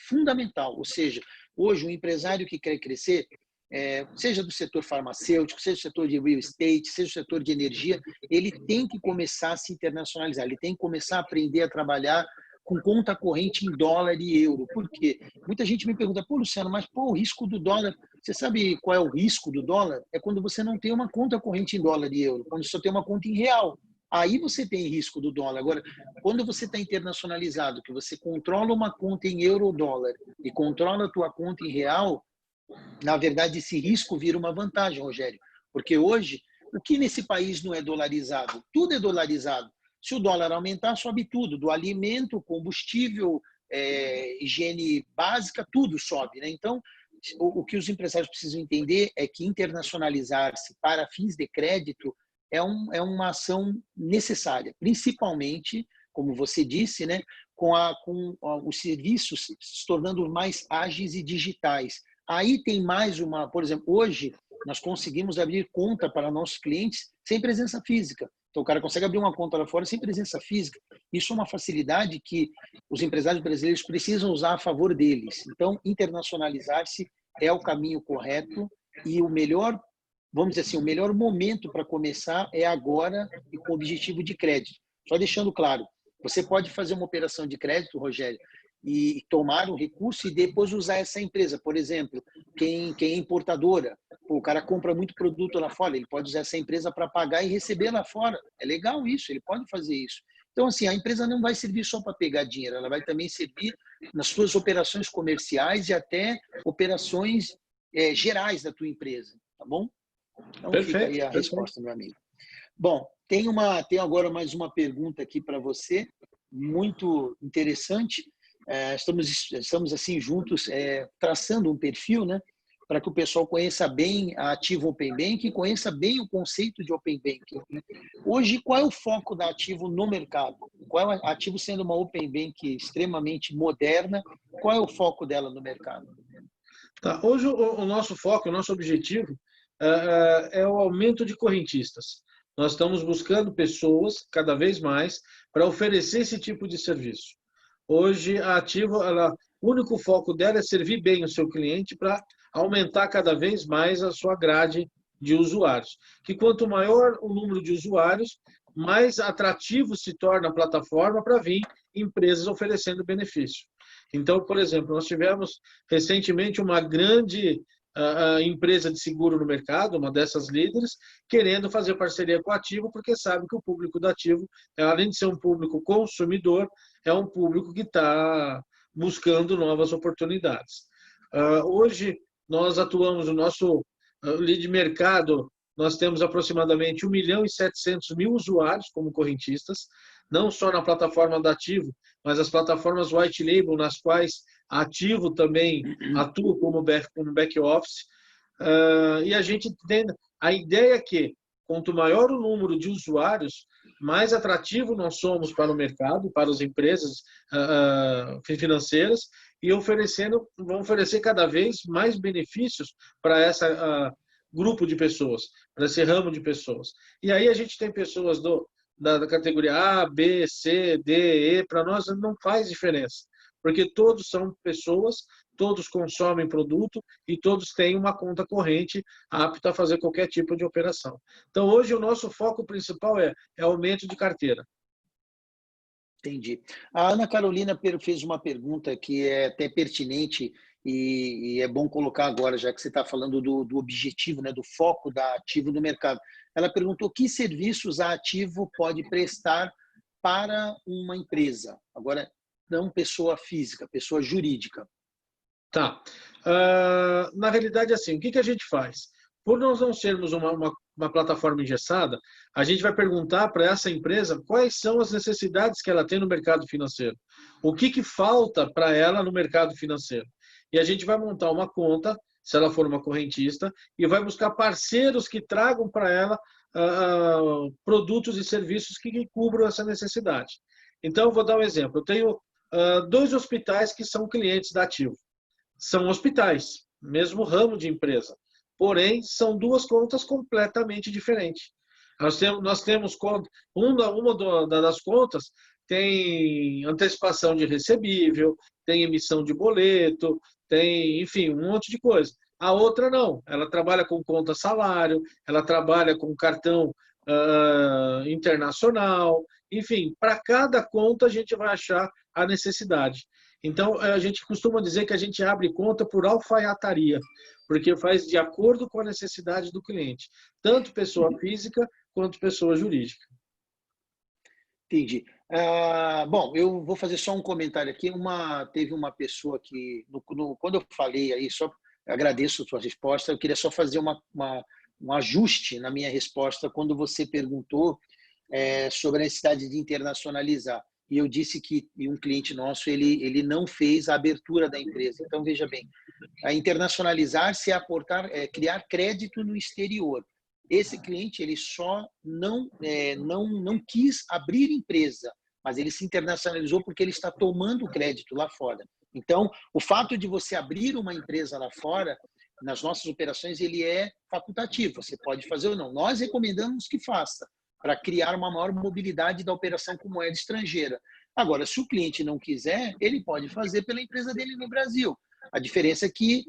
fundamental. Ou seja, hoje um empresário que quer crescer, seja do setor farmacêutico, seja do setor de real estate, seja do setor de energia, ele tem que começar a se internacionalizar, ele tem que começar a aprender a trabalhar com conta corrente em dólar e euro. Por quê? Muita gente me pergunta, pô, Luciano, mas pô, o risco do dólar, você sabe qual é o risco do dólar? É quando você não tem uma conta corrente em dólar e euro, quando você só tem uma conta em real. Aí você tem risco do dólar. Agora, quando você está internacionalizado, que você controla uma conta em euro ou dólar e controla a tua conta em real, na verdade, esse risco vira uma vantagem, Rogério. Porque hoje, o que nesse país não é dolarizado? Tudo é dolarizado. Se o dólar aumentar, sobe tudo, do alimento, combustível, higiene básica, tudo sobe, né? Então, o que os empresários precisam entender é que internacionalizar-se para fins de crédito é uma ação necessária, principalmente, como você disse, né, com os serviços se tornando mais ágeis e digitais. Aí tem mais por exemplo, hoje nós conseguimos abrir conta para nossos clientes sem presença física. Então, o cara consegue abrir uma conta lá fora sem presença física. Isso é uma facilidade que os empresários brasileiros precisam usar a favor deles. Então, internacionalizar-se é o caminho correto e o melhor, vamos dizer assim, o melhor momento para começar é agora e com o objetivo de crédito. Só deixando claro, você pode fazer uma operação de crédito, Rogério, e tomar um recurso e depois usar essa empresa. Por exemplo, quem é importadora, o cara compra muito produto lá fora, ele pode usar essa empresa para pagar e receber lá fora. É legal isso, ele pode fazer isso. Então, assim, a empresa não vai servir só para pegar dinheiro, ela vai também servir nas suas operações comerciais e até operações gerais da tua empresa, tá bom? Então, fica aí Perfeito, a perfeito. resposta, meu amigo. Bom, tem agora mais uma pergunta aqui para você, muito interessante. Estamos assim juntos traçando um perfil, né, para que o pessoal conheça bem a Ativo Open Bank e conheça bem o conceito de Open Banking. Hoje, qual é o foco da Ativo no mercado? Qual é a Ativo sendo uma Open Bank extremamente moderna? Qual é o foco dela no mercado? Tá. Hoje o nosso foco, o nosso objetivo é o aumento de correntistas. Nós estamos buscando pessoas cada vez mais para oferecer esse tipo de serviço. Hoje a Ativo, o único foco dela é servir bem o seu cliente para aumentar cada vez mais a sua grade de usuários. Que quanto maior o número de usuários, mais atrativo se torna a plataforma para vir empresas oferecendo benefício. Então, por exemplo, nós tivemos recentemente uma grande empresa de seguro no mercado, uma dessas líderes, querendo fazer parceria com o Ativo, porque sabe que o público do Ativo, além de ser um público consumidor, é um público que está buscando novas oportunidades. Hoje, nós atuamos no nosso lead mercado, nós temos aproximadamente 1.700.000 usuários como correntistas, não só na plataforma da Ativo, mas as plataformas white label, nas quais a Ativo também atua como back office. E a gente tem a ideia que, quanto maior o número de usuários, mais atrativo nós somos para o mercado, para as empresas financeiras, e vão oferecer cada vez mais benefícios para esse grupo de pessoas, para esse ramo de pessoas. E aí a gente tem pessoas da categoria A, B, C, D, E, para nós não faz diferença, porque todos são pessoas todos consomem produto e todos têm uma conta corrente apta a fazer qualquer tipo de operação. Então, hoje, o nosso foco principal é aumento de carteira. Entendi. A Ana Carolina fez uma pergunta que é até pertinente e é bom colocar agora, já que você está falando do objetivo, né, do foco da Ativo no mercado. Ela perguntou que serviços a Ativo pode prestar para uma empresa. Agora, não pessoa física, pessoa jurídica. Tá. Na realidade, assim, o que a gente faz? Por nós não sermos uma plataforma engessada, a gente vai perguntar para essa empresa quais são as necessidades que ela tem no mercado financeiro. O que falta para ela no mercado financeiro. E a gente vai montar uma conta, se ela for uma correntista, e vai buscar parceiros que tragam para ela produtos e serviços que cubram essa necessidade. Então, vou dar um exemplo. Eu tenho 2 hospitais que são clientes da Ativo. São hospitais, mesmo ramo de empresa. Porém, são 2 contas completamente diferentes. Nós temos conta, uma das contas tem antecipação de recebível, tem emissão de boleto, tem, enfim, um monte de coisa. A outra não, ela trabalha com conta salário, ela trabalha com cartão internacional, enfim, para cada conta a gente vai achar a necessidade. Então, a gente costuma dizer que a gente abre conta por alfaiataria, porque faz de acordo com a necessidade do cliente, tanto pessoa física quanto pessoa jurídica. Entendi. Bom, eu vou fazer só um comentário aqui. Teve uma pessoa que, quando eu falei aí, só agradeço a sua resposta, eu queria só fazer um ajuste na minha resposta quando você perguntou sobre a necessidade de internacionalizar. E eu disse que um cliente nosso ele não fez a abertura da empresa. Então, veja bem, a internacionalizar-se é criar crédito no exterior. Esse cliente ele só não quis abrir empresa, mas ele se internacionalizou porque ele está tomando crédito lá fora. Então, o fato de você abrir uma empresa lá fora, nas nossas operações, ele é facultativo. Você pode fazer ou não. Nós recomendamos que faça, para criar uma maior mobilidade da operação com moeda estrangeira. Agora, se o cliente não quiser, ele pode fazer pela empresa dele no Brasil. A diferença é que,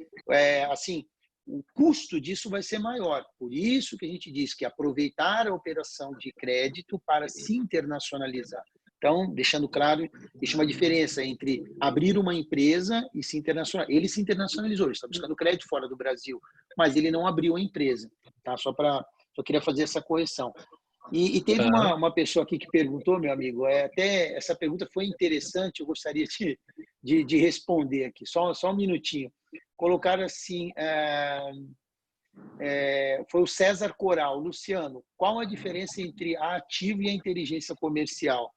assim, o custo disso vai ser maior. Por isso que a gente diz que aproveitar a operação de crédito para se internacionalizar. Então, deixando claro, existe uma diferença entre abrir uma empresa e se internacionalizar. Ele se internacionalizou, ele está buscando crédito fora do Brasil, mas ele não abriu a empresa. Tá? Só queria fazer essa correção. E teve uma pessoa aqui que perguntou, meu amigo, até essa pergunta foi interessante, eu gostaria de responder aqui, só um minutinho. Colocaram assim, foi o César Coral. Luciano, qual a diferença entre a Ativo e a inteligência comercial?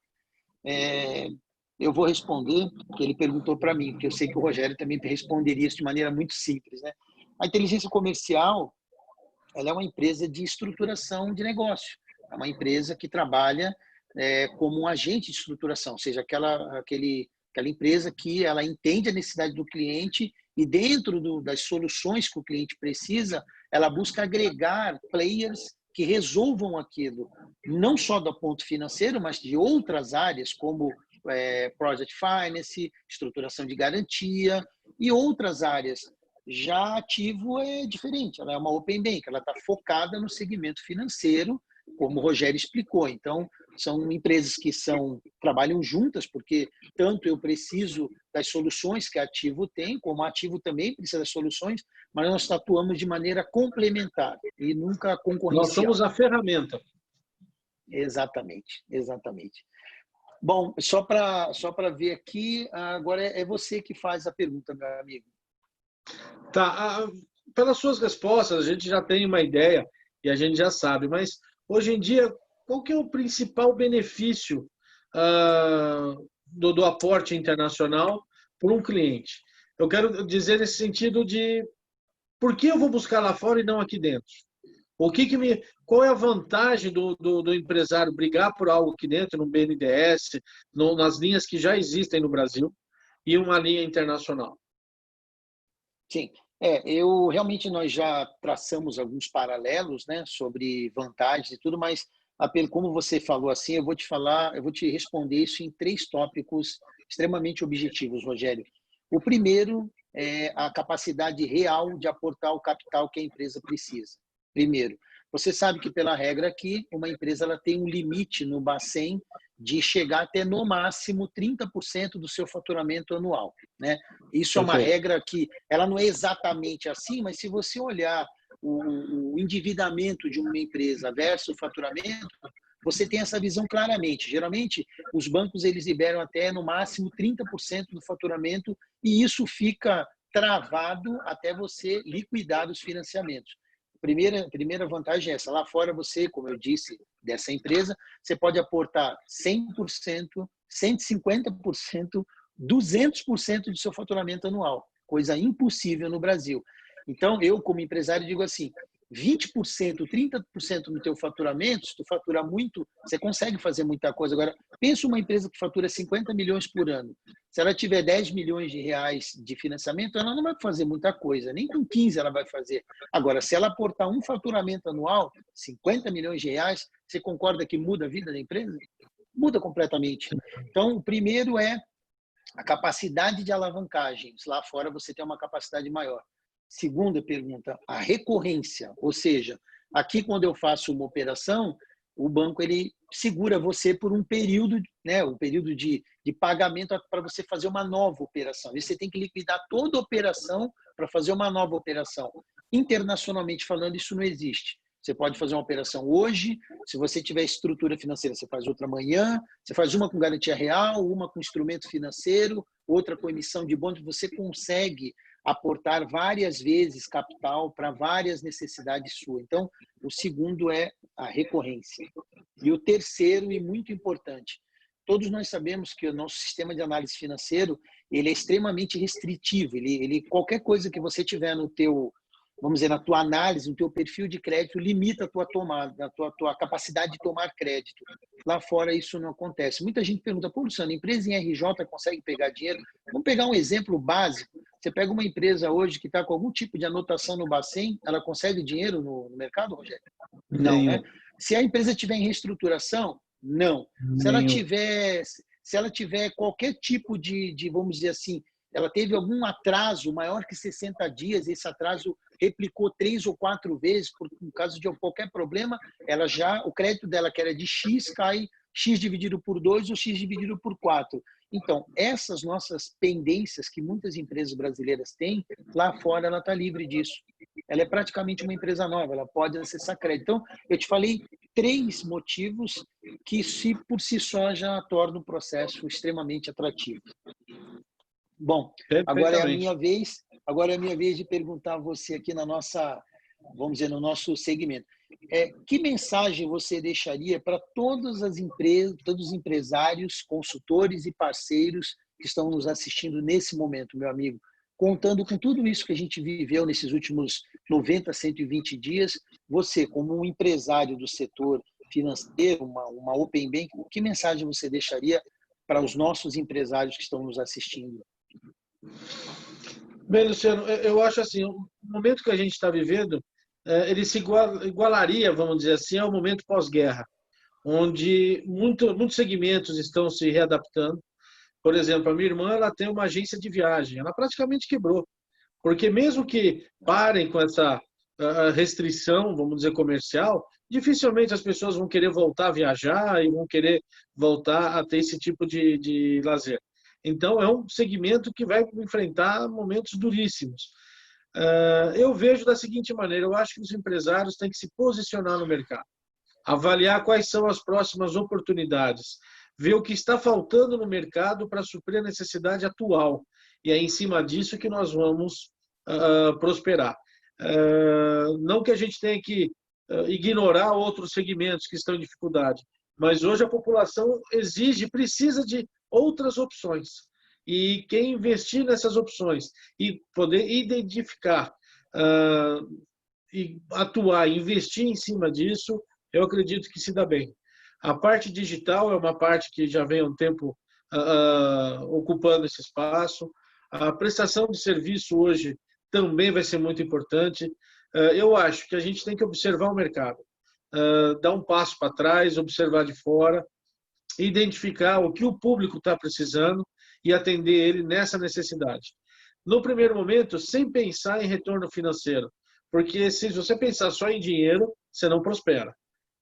Eu vou responder, porque ele perguntou para mim, porque eu sei que o Rogério também responderia isso de maneira muito simples, né? A inteligência comercial, ela é uma empresa de estruturação de negócio. É uma empresa que trabalha como um agente de estruturação, ou seja, aquela empresa que ela entende a necessidade do cliente e dentro das soluções que o cliente precisa, ela busca agregar players que resolvam aquilo, não só do ponto financeiro, mas de outras áreas, como Project Finance, estruturação de garantia e outras áreas. Já a Ativo é diferente, ela é uma Open Bank, ela está focada no segmento financeiro, como o Rogério explicou. Então, são empresas que trabalham juntas, porque tanto eu preciso das soluções que a Ativo tem, como a Ativo também precisa das soluções, mas nós atuamos de maneira complementar e nunca concorrencial. Nós somos a ferramenta. Exatamente. Bom, só para ver aqui, agora é você que faz a pergunta, meu amigo. Tá, pelas suas respostas, a gente já tem uma ideia e a gente já sabe, mas hoje em dia, qual que é o principal benefício do aporte internacional para um cliente? Eu quero dizer nesse sentido de por que eu vou buscar lá fora e não aqui dentro? Qual é a vantagem do empresário brigar por algo aqui dentro, no BNDES, nas linhas que já existem no Brasil, e uma linha internacional? Sim, realmente nós já traçamos alguns paralelos, né, sobre vantagens e tudo, mas como você falou assim, eu vou te responder isso em 3 tópicos extremamente objetivos, Rogério. O primeiro a capacidade real de aportar o capital que a empresa precisa. Primeiro, você sabe que, pela regra aqui, uma empresa ela tem um limite no Bacen de chegar até, no máximo, 30% do seu faturamento anual, né? Isso é uma regra que ela não é exatamente assim, mas se você olhar o endividamento de uma empresa versus o faturamento, você tem essa visão claramente. Geralmente, os bancos eles liberam até, no máximo, 30% do faturamento e isso fica travado até você liquidar os financiamentos. Primeira vantagem é essa. Lá fora você, como eu disse, dessa empresa, você pode aportar 100%, 150%, 200% do seu faturamento anual. Coisa impossível no Brasil. Então, eu, como empresário, digo assim, 20%, 30% do teu faturamento, se tu fatura muito, você consegue fazer muita coisa. Agora, pensa uma empresa que fatura 50 milhões por ano. Se ela tiver 10 milhões de reais de financiamento, ela não vai fazer muita coisa, nem com 15 ela vai fazer. Agora, se ela aportar um faturamento anual, 50 milhões de reais, você concorda que muda a vida da empresa? Muda completamente. Então, o primeiro é a capacidade de alavancagem. Lá fora você tem uma capacidade maior. Segunda pergunta, a recorrência, ou seja, aqui quando eu faço uma operação, o banco ele segura você por um período, né, um período de pagamento para você fazer uma nova operação. E você tem que liquidar toda a operação para fazer uma nova operação. Internacionalmente falando, isso não existe. Você pode fazer uma operação hoje, se você tiver estrutura financeira, você faz outra amanhã, você faz uma com garantia real, uma com instrumento financeiro, outra com emissão de bônus, você consegue aportar várias vezes capital para várias necessidades suas. Então, o segundo é a recorrência. E o terceiro, e muito importante, todos nós sabemos que o nosso sistema de análise financeiro ele é extremamente restritivo. Qualquer coisa que você tiver no teu, vamos dizer, na tua análise, no teu perfil de crédito, limita a tua tomada, a tua capacidade de tomar crédito. Lá fora isso não acontece. Muita gente pergunta, pô, Luciano, a empresa em RJ consegue pegar dinheiro? Vamos pegar um exemplo básico. Você pega uma empresa hoje que está com algum tipo de anotação no Bacen, ela consegue dinheiro no mercado, Rogério? Não, né? Se a empresa tiver em reestruturação, não. Se ela tiver qualquer tipo de, vamos dizer assim, ela teve algum atraso maior que 60 dias, esse atraso replicou 3 ou 4 vezes por causa de qualquer problema, o crédito dela, que era de X, cai X dividido por 2 ou X dividido por 4. Então, essas nossas pendências que muitas empresas brasileiras têm, lá fora ela está livre disso. Ela é praticamente uma empresa nova, ela pode acessar crédito. Então, eu te falei 3 motivos que, se por si só, já tornam o processo extremamente atrativo. Bom, agora é a minha vez de perguntar a você aqui na nossa, vamos dizer, no nosso segmento. Que mensagem você deixaria para todas as empresas, todos os empresários, consultores e parceiros que estão nos assistindo nesse momento, meu amigo? Contando com tudo isso que a gente viveu nesses últimos 90, 120 dias, você, como um empresário do setor financeiro, uma Open Bank, que mensagem você deixaria para os nossos empresários que estão nos assistindo? Bem, Luciano, eu acho assim, o momento que a gente está vivendo, ele se igualaria, vamos dizer assim, ao momento pós-guerra, onde muitos segmentos estão se readaptando. Por exemplo, a minha irmã ela tem uma agência de viagem, ela praticamente quebrou, porque mesmo que parem com essa restrição, vamos dizer, comercial, dificilmente as pessoas vão querer voltar a viajar e vão querer voltar a ter esse tipo de lazer. Então, é um segmento que vai enfrentar momentos duríssimos. Eu vejo da seguinte maneira, eu acho que os empresários têm que se posicionar no mercado, avaliar quais são as próximas oportunidades, ver o que está faltando no mercado para suprir a necessidade atual. E é em cima disso que nós vamos prosperar. Não que a gente tenha que ignorar outros segmentos que estão em dificuldade, mas hoje a população precisa de outras opções. E quem investir nessas opções e poder identificar e atuar, investir em cima disso, eu acredito que se dá bem. A parte digital é uma parte que já vem há um tempo ocupando esse espaço. A prestação de serviço hoje também vai ser muito importante. Eu acho que a gente tem que observar o mercado, dar um passo para trás, observar de fora, identificar o que o público está precisando e atender ele nessa necessidade. no primeiro momento, sem pensar em retorno financeiro. Porque se você pensar só em dinheiro, você não prospera.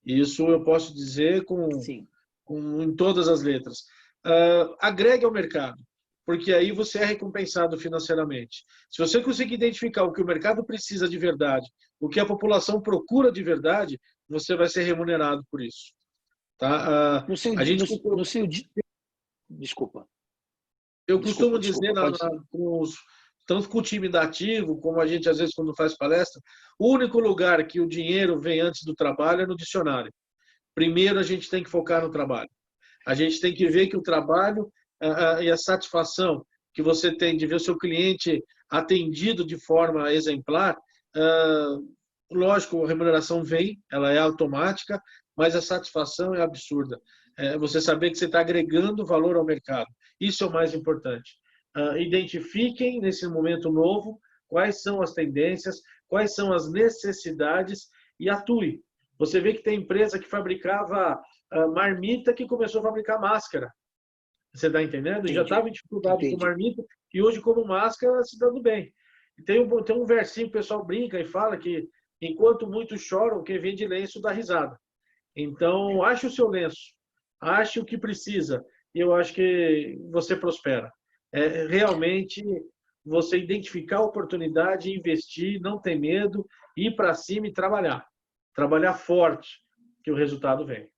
Isso eu posso dizer Sim, em todas as letras. Agregue ao mercado, porque aí você é recompensado financeiramente. Se você conseguir identificar o que o mercado precisa de verdade, o que a população procura de verdade, você vai ser remunerado por isso. Tá? no seu, A gente, no seu, desculpa, eu costumo desculpa, dizer, desculpa, pode. tanto com o time da Ativo, como a gente às vezes quando faz palestra, o único lugar que o dinheiro vem antes do trabalho é no dicionário. Primeiro a gente tem que focar no trabalho. A gente tem que ver que o trabalho e a satisfação que você tem de ver o seu cliente atendido de forma exemplar, lógico, a remuneração vem, ela é automática, mas a satisfação é absurda. Você saber que você está agregando valor ao mercado. Isso é o mais importante. Identifiquem, nesse momento novo, quais são as tendências, quais são as necessidades e atue. Você vê que tem empresa que fabricava marmita que começou a fabricar máscara. Você está entendendo? Já Entendi, estava em dificuldade com entendi. marmita e hoje, como máscara, se dando bem. E tem um versinho que o pessoal brinca e fala que enquanto muitos choram, quem vende lenço dá risada. Então, ache o seu lenço, ache o que precisa e eu acho que você prospera. Realmente você identificar a oportunidade, investir, não ter medo, ir para cima e trabalhar. Trabalhar forte, que o resultado vem.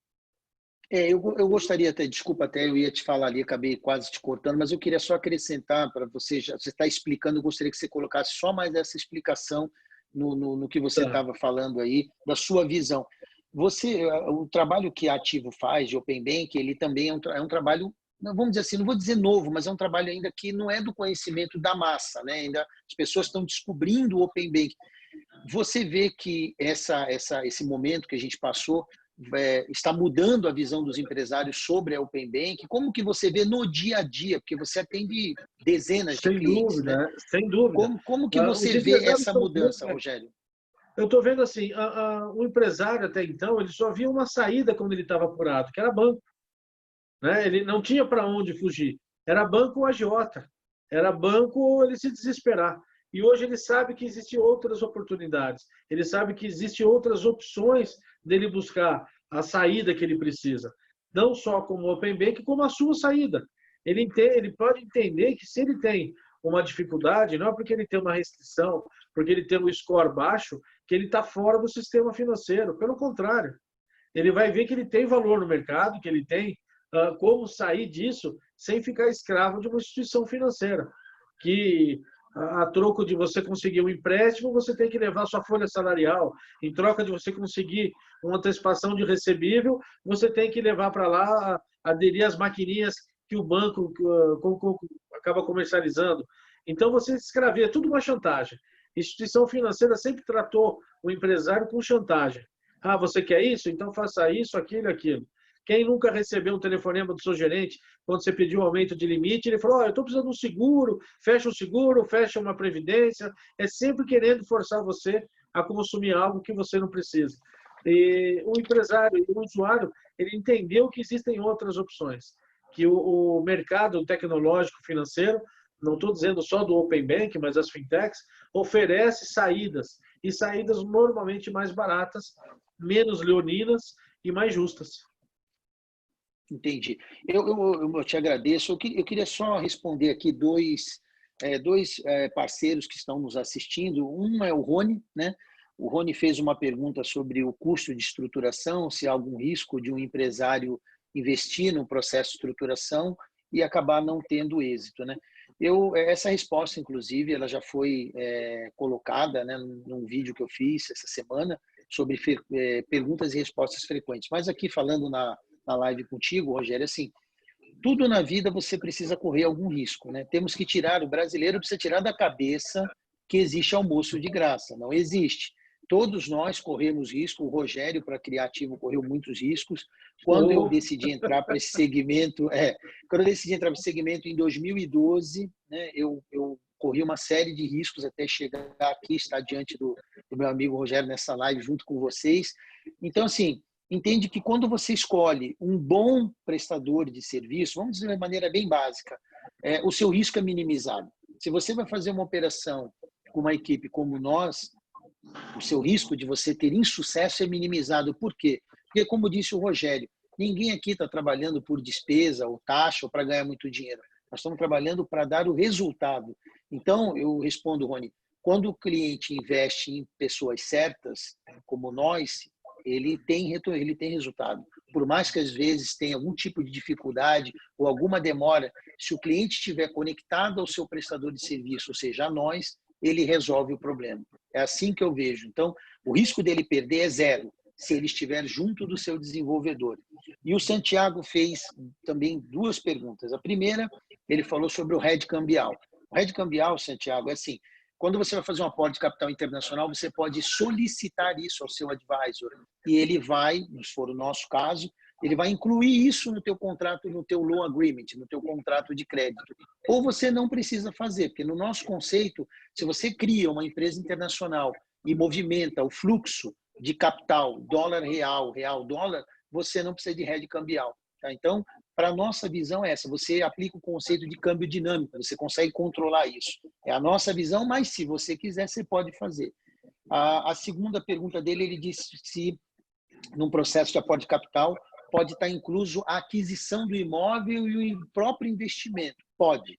Eu gostaria até, desculpa até, eu ia te falar ali, acabei quase te cortando, mas eu queria só acrescentar para você, já, você está explicando, eu gostaria que você colocasse só mais essa explicação no que você Tá. estava falando aí, da sua visão. Você, o trabalho que a Ativo faz, de Open Bank, ele também é um trabalho, vamos dizer assim, não vou dizer novo, mas é um trabalho ainda que não é do conhecimento da massa, né? Ainda as pessoas estão descobrindo o Open Bank. Você vê que esse momento que a gente passou está mudando a visão dos empresários sobre a Open Bank? Como que você vê no dia a dia? Porque você atende dezenas de Sem clientes, né? dúvida, sem dúvida. Como que Os você vê empresários essa estão vendo, mudança, Rogério? eu estou vendo assim, o empresário até então, ele só via uma saída quando ele estava apurado, que era banco. Né? Ele não tinha para onde fugir. Era banco ou agiota. Era banco ou ele se desesperar. E hoje ele sabe que existem outras oportunidades. Ele sabe que existem outras opções dele buscar a saída que ele precisa. Não só como o Open Bank, como a sua saída. Ele pode entender que se ele tem uma dificuldade, não é porque ele tem uma restrição, porque ele tem um score baixo, que ele está fora do sistema financeiro. Pelo contrário, ele vai ver que ele tem valor no mercado, que ele tem como sair disso sem ficar escravo de uma instituição financeira. Que a troco de você conseguir um empréstimo, você tem que levar sua folha salarial. Em troca de você conseguir uma antecipação de recebível, você tem que levar para lá, aderir às maquininhas que o banco acaba comercializando. Então, você se escravia, é tudo uma chantagem. A instituição financeira sempre tratou o empresário com chantagem. Ah, você quer isso? Então faça isso, aquilo, aquilo. Quem nunca recebeu um telefonema do seu gerente quando você pediu um aumento de limite, ele falou: eu estou precisando de um seguro, fecha uma previdência. É sempre querendo forçar você a consumir algo que você não precisa. E o empresário, o usuário, ele entendeu que existem outras opções, que o mercado tecnológico financeiro, não estou dizendo só do Open Bank, mas as fintechs, oferece saídas, e saídas normalmente mais baratas, menos leoninas e mais justas. Entendi. Eu te agradeço. Eu queria só responder aqui dois parceiros que estão nos assistindo. Um é o Rony, né? O Rony fez uma pergunta sobre o custo de estruturação, se há algum risco de um empresário investir no processo de estruturação e acabar não tendo êxito, né? Essa resposta, inclusive, ela já foi colocada, né, num vídeo que eu fiz essa semana sobre perguntas e respostas frequentes. Mas aqui falando na live contigo, Rogério, assim, tudo na vida você precisa correr algum risco, né? Temos que tirar, o brasileiro precisa tirar da cabeça que existe almoço de graça, não existe. Todos nós corremos risco, o Rogério, para Criativo, correu muitos riscos. Quando eu decidi entrar para esse segmento, quando eu decidi entrar para esse segmento em 2012, né, eu corri uma série de riscos até chegar aqui, estar diante do meu amigo Rogério nessa live junto com vocês. Então, assim, entende que quando você escolhe um bom prestador de serviço, vamos dizer de maneira bem básica, o seu risco é minimizado. Se você vai fazer uma operação com uma equipe como nós, o seu risco de você ter insucesso é minimizado. Por quê? Porque, como disse o Rogério, ninguém aqui está trabalhando por despesa ou taxa ou para ganhar muito dinheiro. Nós estamos trabalhando para dar o resultado. Então, eu respondo, Rony, quando o cliente investe em pessoas certas, como nós, ele tem retorno, ele tem resultado. Por mais que às vezes tenha algum tipo de dificuldade ou alguma demora, se o cliente estiver conectado ao seu prestador de serviço, ou seja, a nós, ele resolve o problema. É assim que eu vejo. Então, o risco dele perder é zero, se ele estiver junto do seu desenvolvedor. E o Santiago fez também duas perguntas. A primeira, ele falou sobre o hedge cambial. O hedge cambial, Santiago, é assim, quando você vai fazer um aporte de capital internacional, você pode solicitar isso ao seu advisor e ele vai, se for o nosso caso, ele vai incluir isso no teu contrato, no teu loan agreement, no teu contrato de crédito. Ou você não precisa fazer, porque no nosso conceito, se você cria uma empresa internacional e movimenta o fluxo de capital dólar real, real dólar, você não precisa de hedge cambial. Tá? Então, para a nossa visão é essa, você aplica o conceito de câmbio dinâmico, você consegue controlar isso. É a nossa visão, mas se você quiser, você pode fazer. A segunda pergunta dele, ele disse se num processo de aporte de capital pode estar incluso a aquisição do imóvel e o próprio investimento. Pode.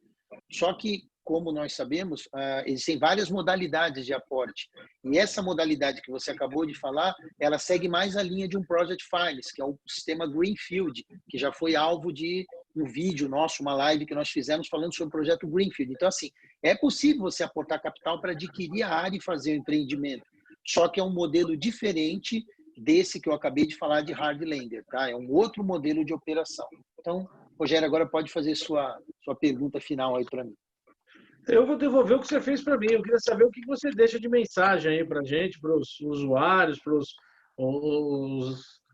Só que, como nós sabemos, existem várias modalidades de aporte. E essa modalidade que você acabou de falar, ela segue mais a linha de um Project Finance, que é o sistema Greenfield, que já foi alvo de um vídeo nosso, uma live que nós fizemos falando sobre o projeto Greenfield. Então, assim, é possível você aportar capital para adquirir a área e fazer o empreendimento. Só que é um modelo diferente desse que eu acabei de falar de hard lender, tá? É um outro modelo de operação. Então, Rogério, agora pode fazer sua pergunta final aí para mim. Eu vou devolver o que você fez para mim. Eu queria saber o que você deixa de mensagem aí para a gente, para os usuários, para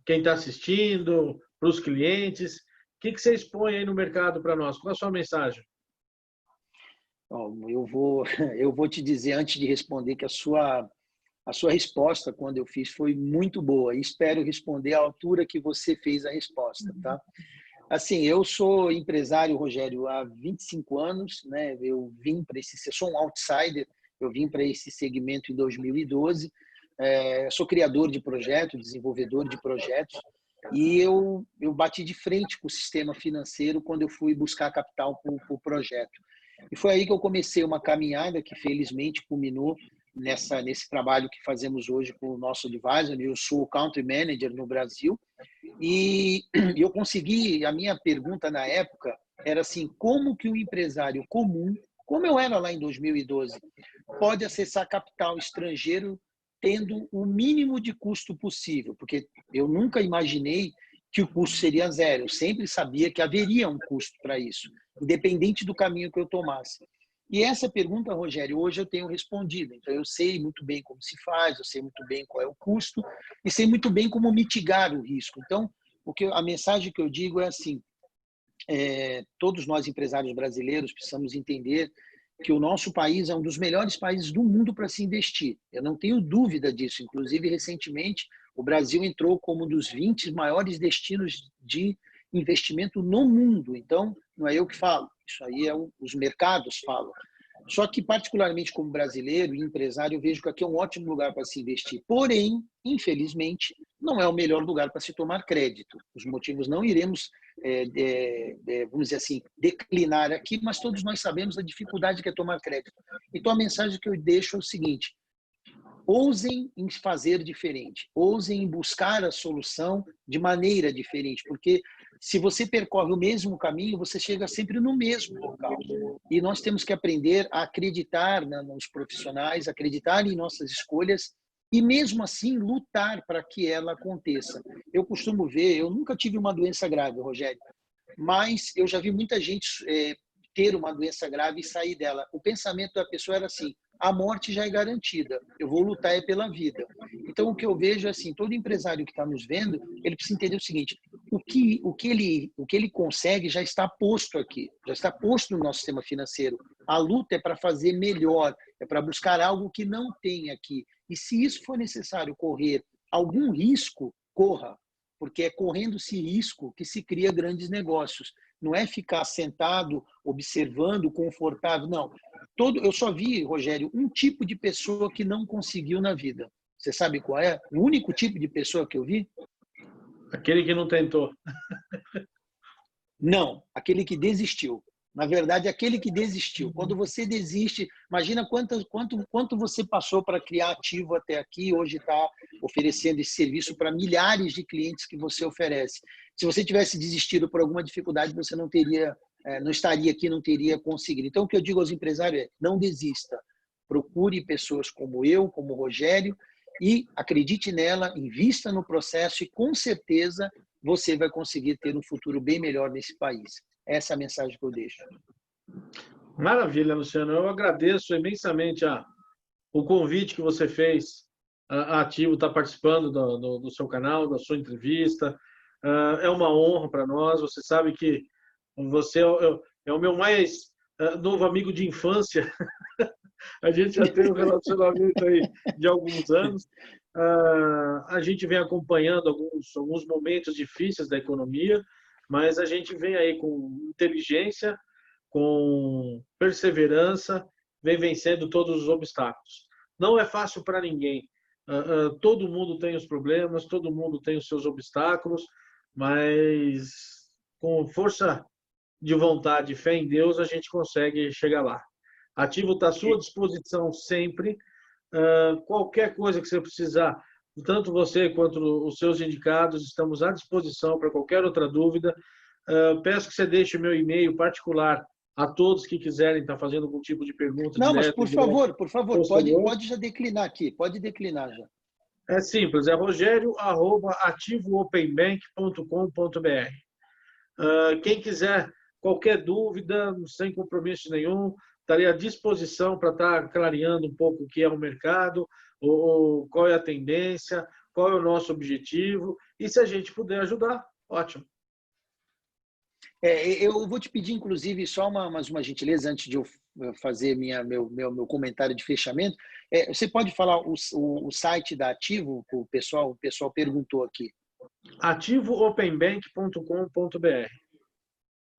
quem está assistindo, para os clientes. O que você expõe aí no mercado para nós? Qual a sua mensagem? Eu vou te dizer, antes de responder, que a sua resposta, quando eu fiz, foi muito boa. E espero responder à altura que você fez a resposta, tá? Assim, eu sou empresário, Rogério, há 25 anos, né? Eu sou um outsider, eu vim para esse segmento em 2012. Sou criador de projetos, desenvolvedor de projetos, e eu bati de frente com o sistema financeiro quando eu fui buscar capital para o projeto. E foi aí que eu comecei uma caminhada que felizmente culminou nesse trabalho que fazemos hoje com o nosso advisor. Eu sou country manager no Brasil e eu consegui, a minha pergunta na época era assim, como que um empresário comum, como eu era lá em 2012, pode acessar capital estrangeiro tendo o mínimo de custo possível? Porque eu nunca imaginei que o custo seria zero, eu sempre sabia que haveria um custo para isso, independente do caminho que eu tomasse. E essa pergunta, Rogério, hoje eu tenho respondido. Então, eu sei muito bem como se faz, eu sei muito bem qual é o custo e sei muito bem como mitigar o risco. Então, a mensagem que eu digo é assim, todos nós empresários brasileiros precisamos entender que o nosso país é um dos melhores países do mundo para se investir. Eu não tenho dúvida disso. Inclusive, recentemente, o Brasil entrou como um dos 20 maiores destinos de investimento no mundo. Então, não é eu que falo, isso aí os mercados falam. Só que, particularmente como brasileiro e empresário, eu vejo que aqui é um ótimo lugar para se investir. Porém, infelizmente, não é o melhor lugar para se tomar crédito. Os motivos não iremos, vamos dizer assim, declinar aqui, mas todos nós sabemos a dificuldade que é tomar crédito. Então, a mensagem que eu deixo é o seguinte: ousem em fazer diferente, ousem em buscar a solução de maneira diferente, porque se você percorre o mesmo caminho, você chega sempre no mesmo local. E nós temos que aprender a acreditar nos profissionais, acreditar em nossas escolhas e, mesmo assim, lutar para que ela aconteça. Eu costumo ver, eu nunca tive uma doença grave, Rogério, mas eu já vi muita gente ter uma doença grave e sair dela. O pensamento da pessoa era assim: a morte já é garantida, eu vou lutar pela vida. Então, o que eu vejo é assim, todo empresário que está nos vendo, ele precisa entender o seguinte: o que ele consegue já está posto aqui, já está posto no nosso sistema financeiro. A luta é para fazer melhor, é para buscar algo que não tem aqui. E se isso for necessário correr algum risco, corra, porque é correndo-se risco que se cria grandes negócios. Não é ficar sentado, observando, confortável, não. eu só vi, Rogério, um tipo de pessoa que não conseguiu na vida. Você sabe qual é? O único tipo de pessoa que eu vi? Aquele que não tentou. Não, aquele que desistiu. Na verdade, aquele que desistiu. Quando você desiste, imagina quanto você passou para criar ativo até aqui, hoje está oferecendo esse serviço para milhares de clientes que você oferece. Se você tivesse desistido por alguma dificuldade, você não teria, não estaria aqui, não teria conseguido. Então, o que eu digo aos empresários é: não desista. Procure pessoas como eu, como o Rogério, e acredite nela, invista no processo e, com certeza, você vai conseguir ter um futuro bem melhor nesse país. Essa é a mensagem que eu deixo. Maravilha, Luciano. Eu agradeço imensamente o convite que você fez. A Ativo está participando do seu canal, da sua entrevista. É uma honra para nós. Você sabe que você é o meu mais novo amigo de infância. A gente já tem um relacionamento aí de alguns anos. A gente vem acompanhando alguns momentos difíceis da economia, mas a gente vem aí com inteligência, com perseverança, vem vencendo todos os obstáculos. Não é fácil para ninguém. Todo mundo tem os problemas, todo mundo tem os seus obstáculos, mas com força de vontade e fé em Deus, a gente consegue chegar lá. Ativo está à sua disposição sempre. Qualquer coisa que você precisar, tanto você quanto os seus indicados, estamos à disposição para qualquer outra dúvida. Peço que você deixe o meu e-mail particular a todos que quiserem estar fazendo algum tipo de pergunta. Não, mas por favor, pode já declinar aqui, pode declinar já. É simples, é rogério@ativoopenbank.com.br. Quem quiser qualquer dúvida, sem compromisso nenhum, estarei à disposição para estar clareando um pouco o que é o mercado, qual é a tendência, qual é o nosso objetivo, e se a gente puder ajudar, ótimo. Eu vou te pedir, inclusive, só uma gentileza antes de eu fazer meu comentário de fechamento. Você pode falar o site da Ativo? O pessoal perguntou aqui. ativoopenbank.com.br.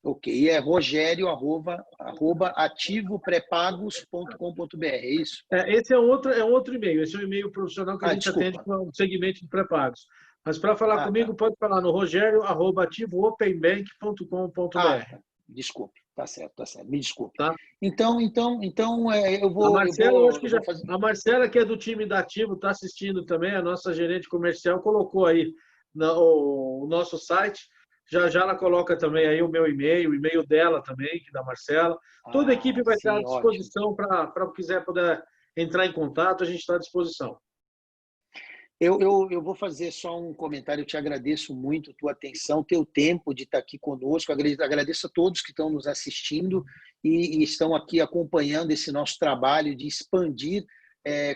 Ok, e é rogério@ativoprepagos.com.br, é isso? Esse é outro e-mail, esse é um e-mail profissional que a gente Desculpa. atende para o segmento de pré-pagos. Mas para falar comigo, pode falar no rogério@ativoopenbank.com.br. Desculpe, tá certo, me desculpe. Tá? Então eu vou. A Marcela, acho que vou fazer... a Marcela, que é do time da Ativo, está assistindo também, a nossa gerente comercial, colocou aí o nosso site. Já ela coloca também aí o meu e-mail, o e-mail dela também, que é da Marcela. Toda a equipe vai estar à disposição para quiser poder entrar em contato, a gente está à disposição. Eu vou fazer só um comentário. Eu te agradeço muito a tua atenção, teu tempo de estar aqui conosco. Agradeço a todos que estão nos assistindo e estão aqui acompanhando esse nosso trabalho de expandir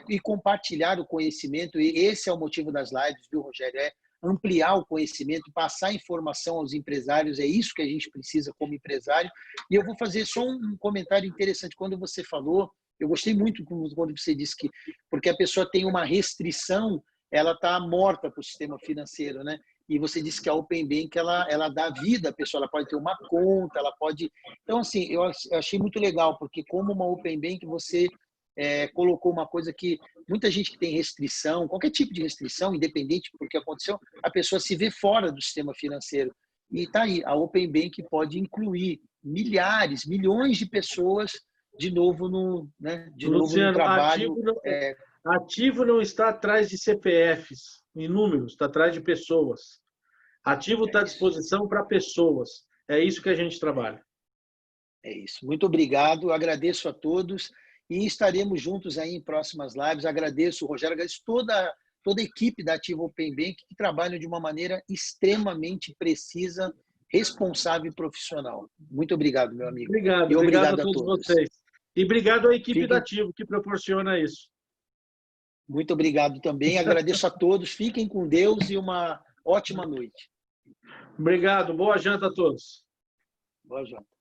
e compartilhar o conhecimento. E esse é o motivo das lives, viu, Rogério? É ampliar o conhecimento, passar informação aos empresários. É isso que a gente precisa como empresário. E eu vou fazer só um comentário interessante. Quando você falou, eu gostei muito quando você disse que porque a pessoa tem uma restrição, ela está morta para o sistema financeiro, né? E você disse que a Open Bank ela dá vida à pessoa, ela pode ter uma conta, ela pode. Então, assim, eu achei muito legal, porque como uma Open Bank você colocou uma coisa que muita gente que tem restrição, qualquer tipo de restrição, independente do que aconteceu, a pessoa se vê fora do sistema financeiro. E está aí, a Open Bank pode incluir milhares, milhões de pessoas de novo no trabalho. Ativo não está atrás de CPFs e números, está atrás de pessoas. Ativo está à disposição para pessoas. É isso que a gente trabalha. É isso. Muito obrigado. Agradeço a todos e estaremos juntos aí em próximas lives. Agradeço o Rogério, agradeço toda a equipe da Ativo Open Bank que trabalham de uma maneira extremamente precisa, responsável e profissional. Muito obrigado, meu amigo. Obrigado. E obrigado a todos vocês. E obrigado à equipe da Ativo que proporciona isso. Muito obrigado também. Agradeço a todos. Fiquem com Deus e uma ótima noite. Obrigado. Boa janta a todos. Boa janta.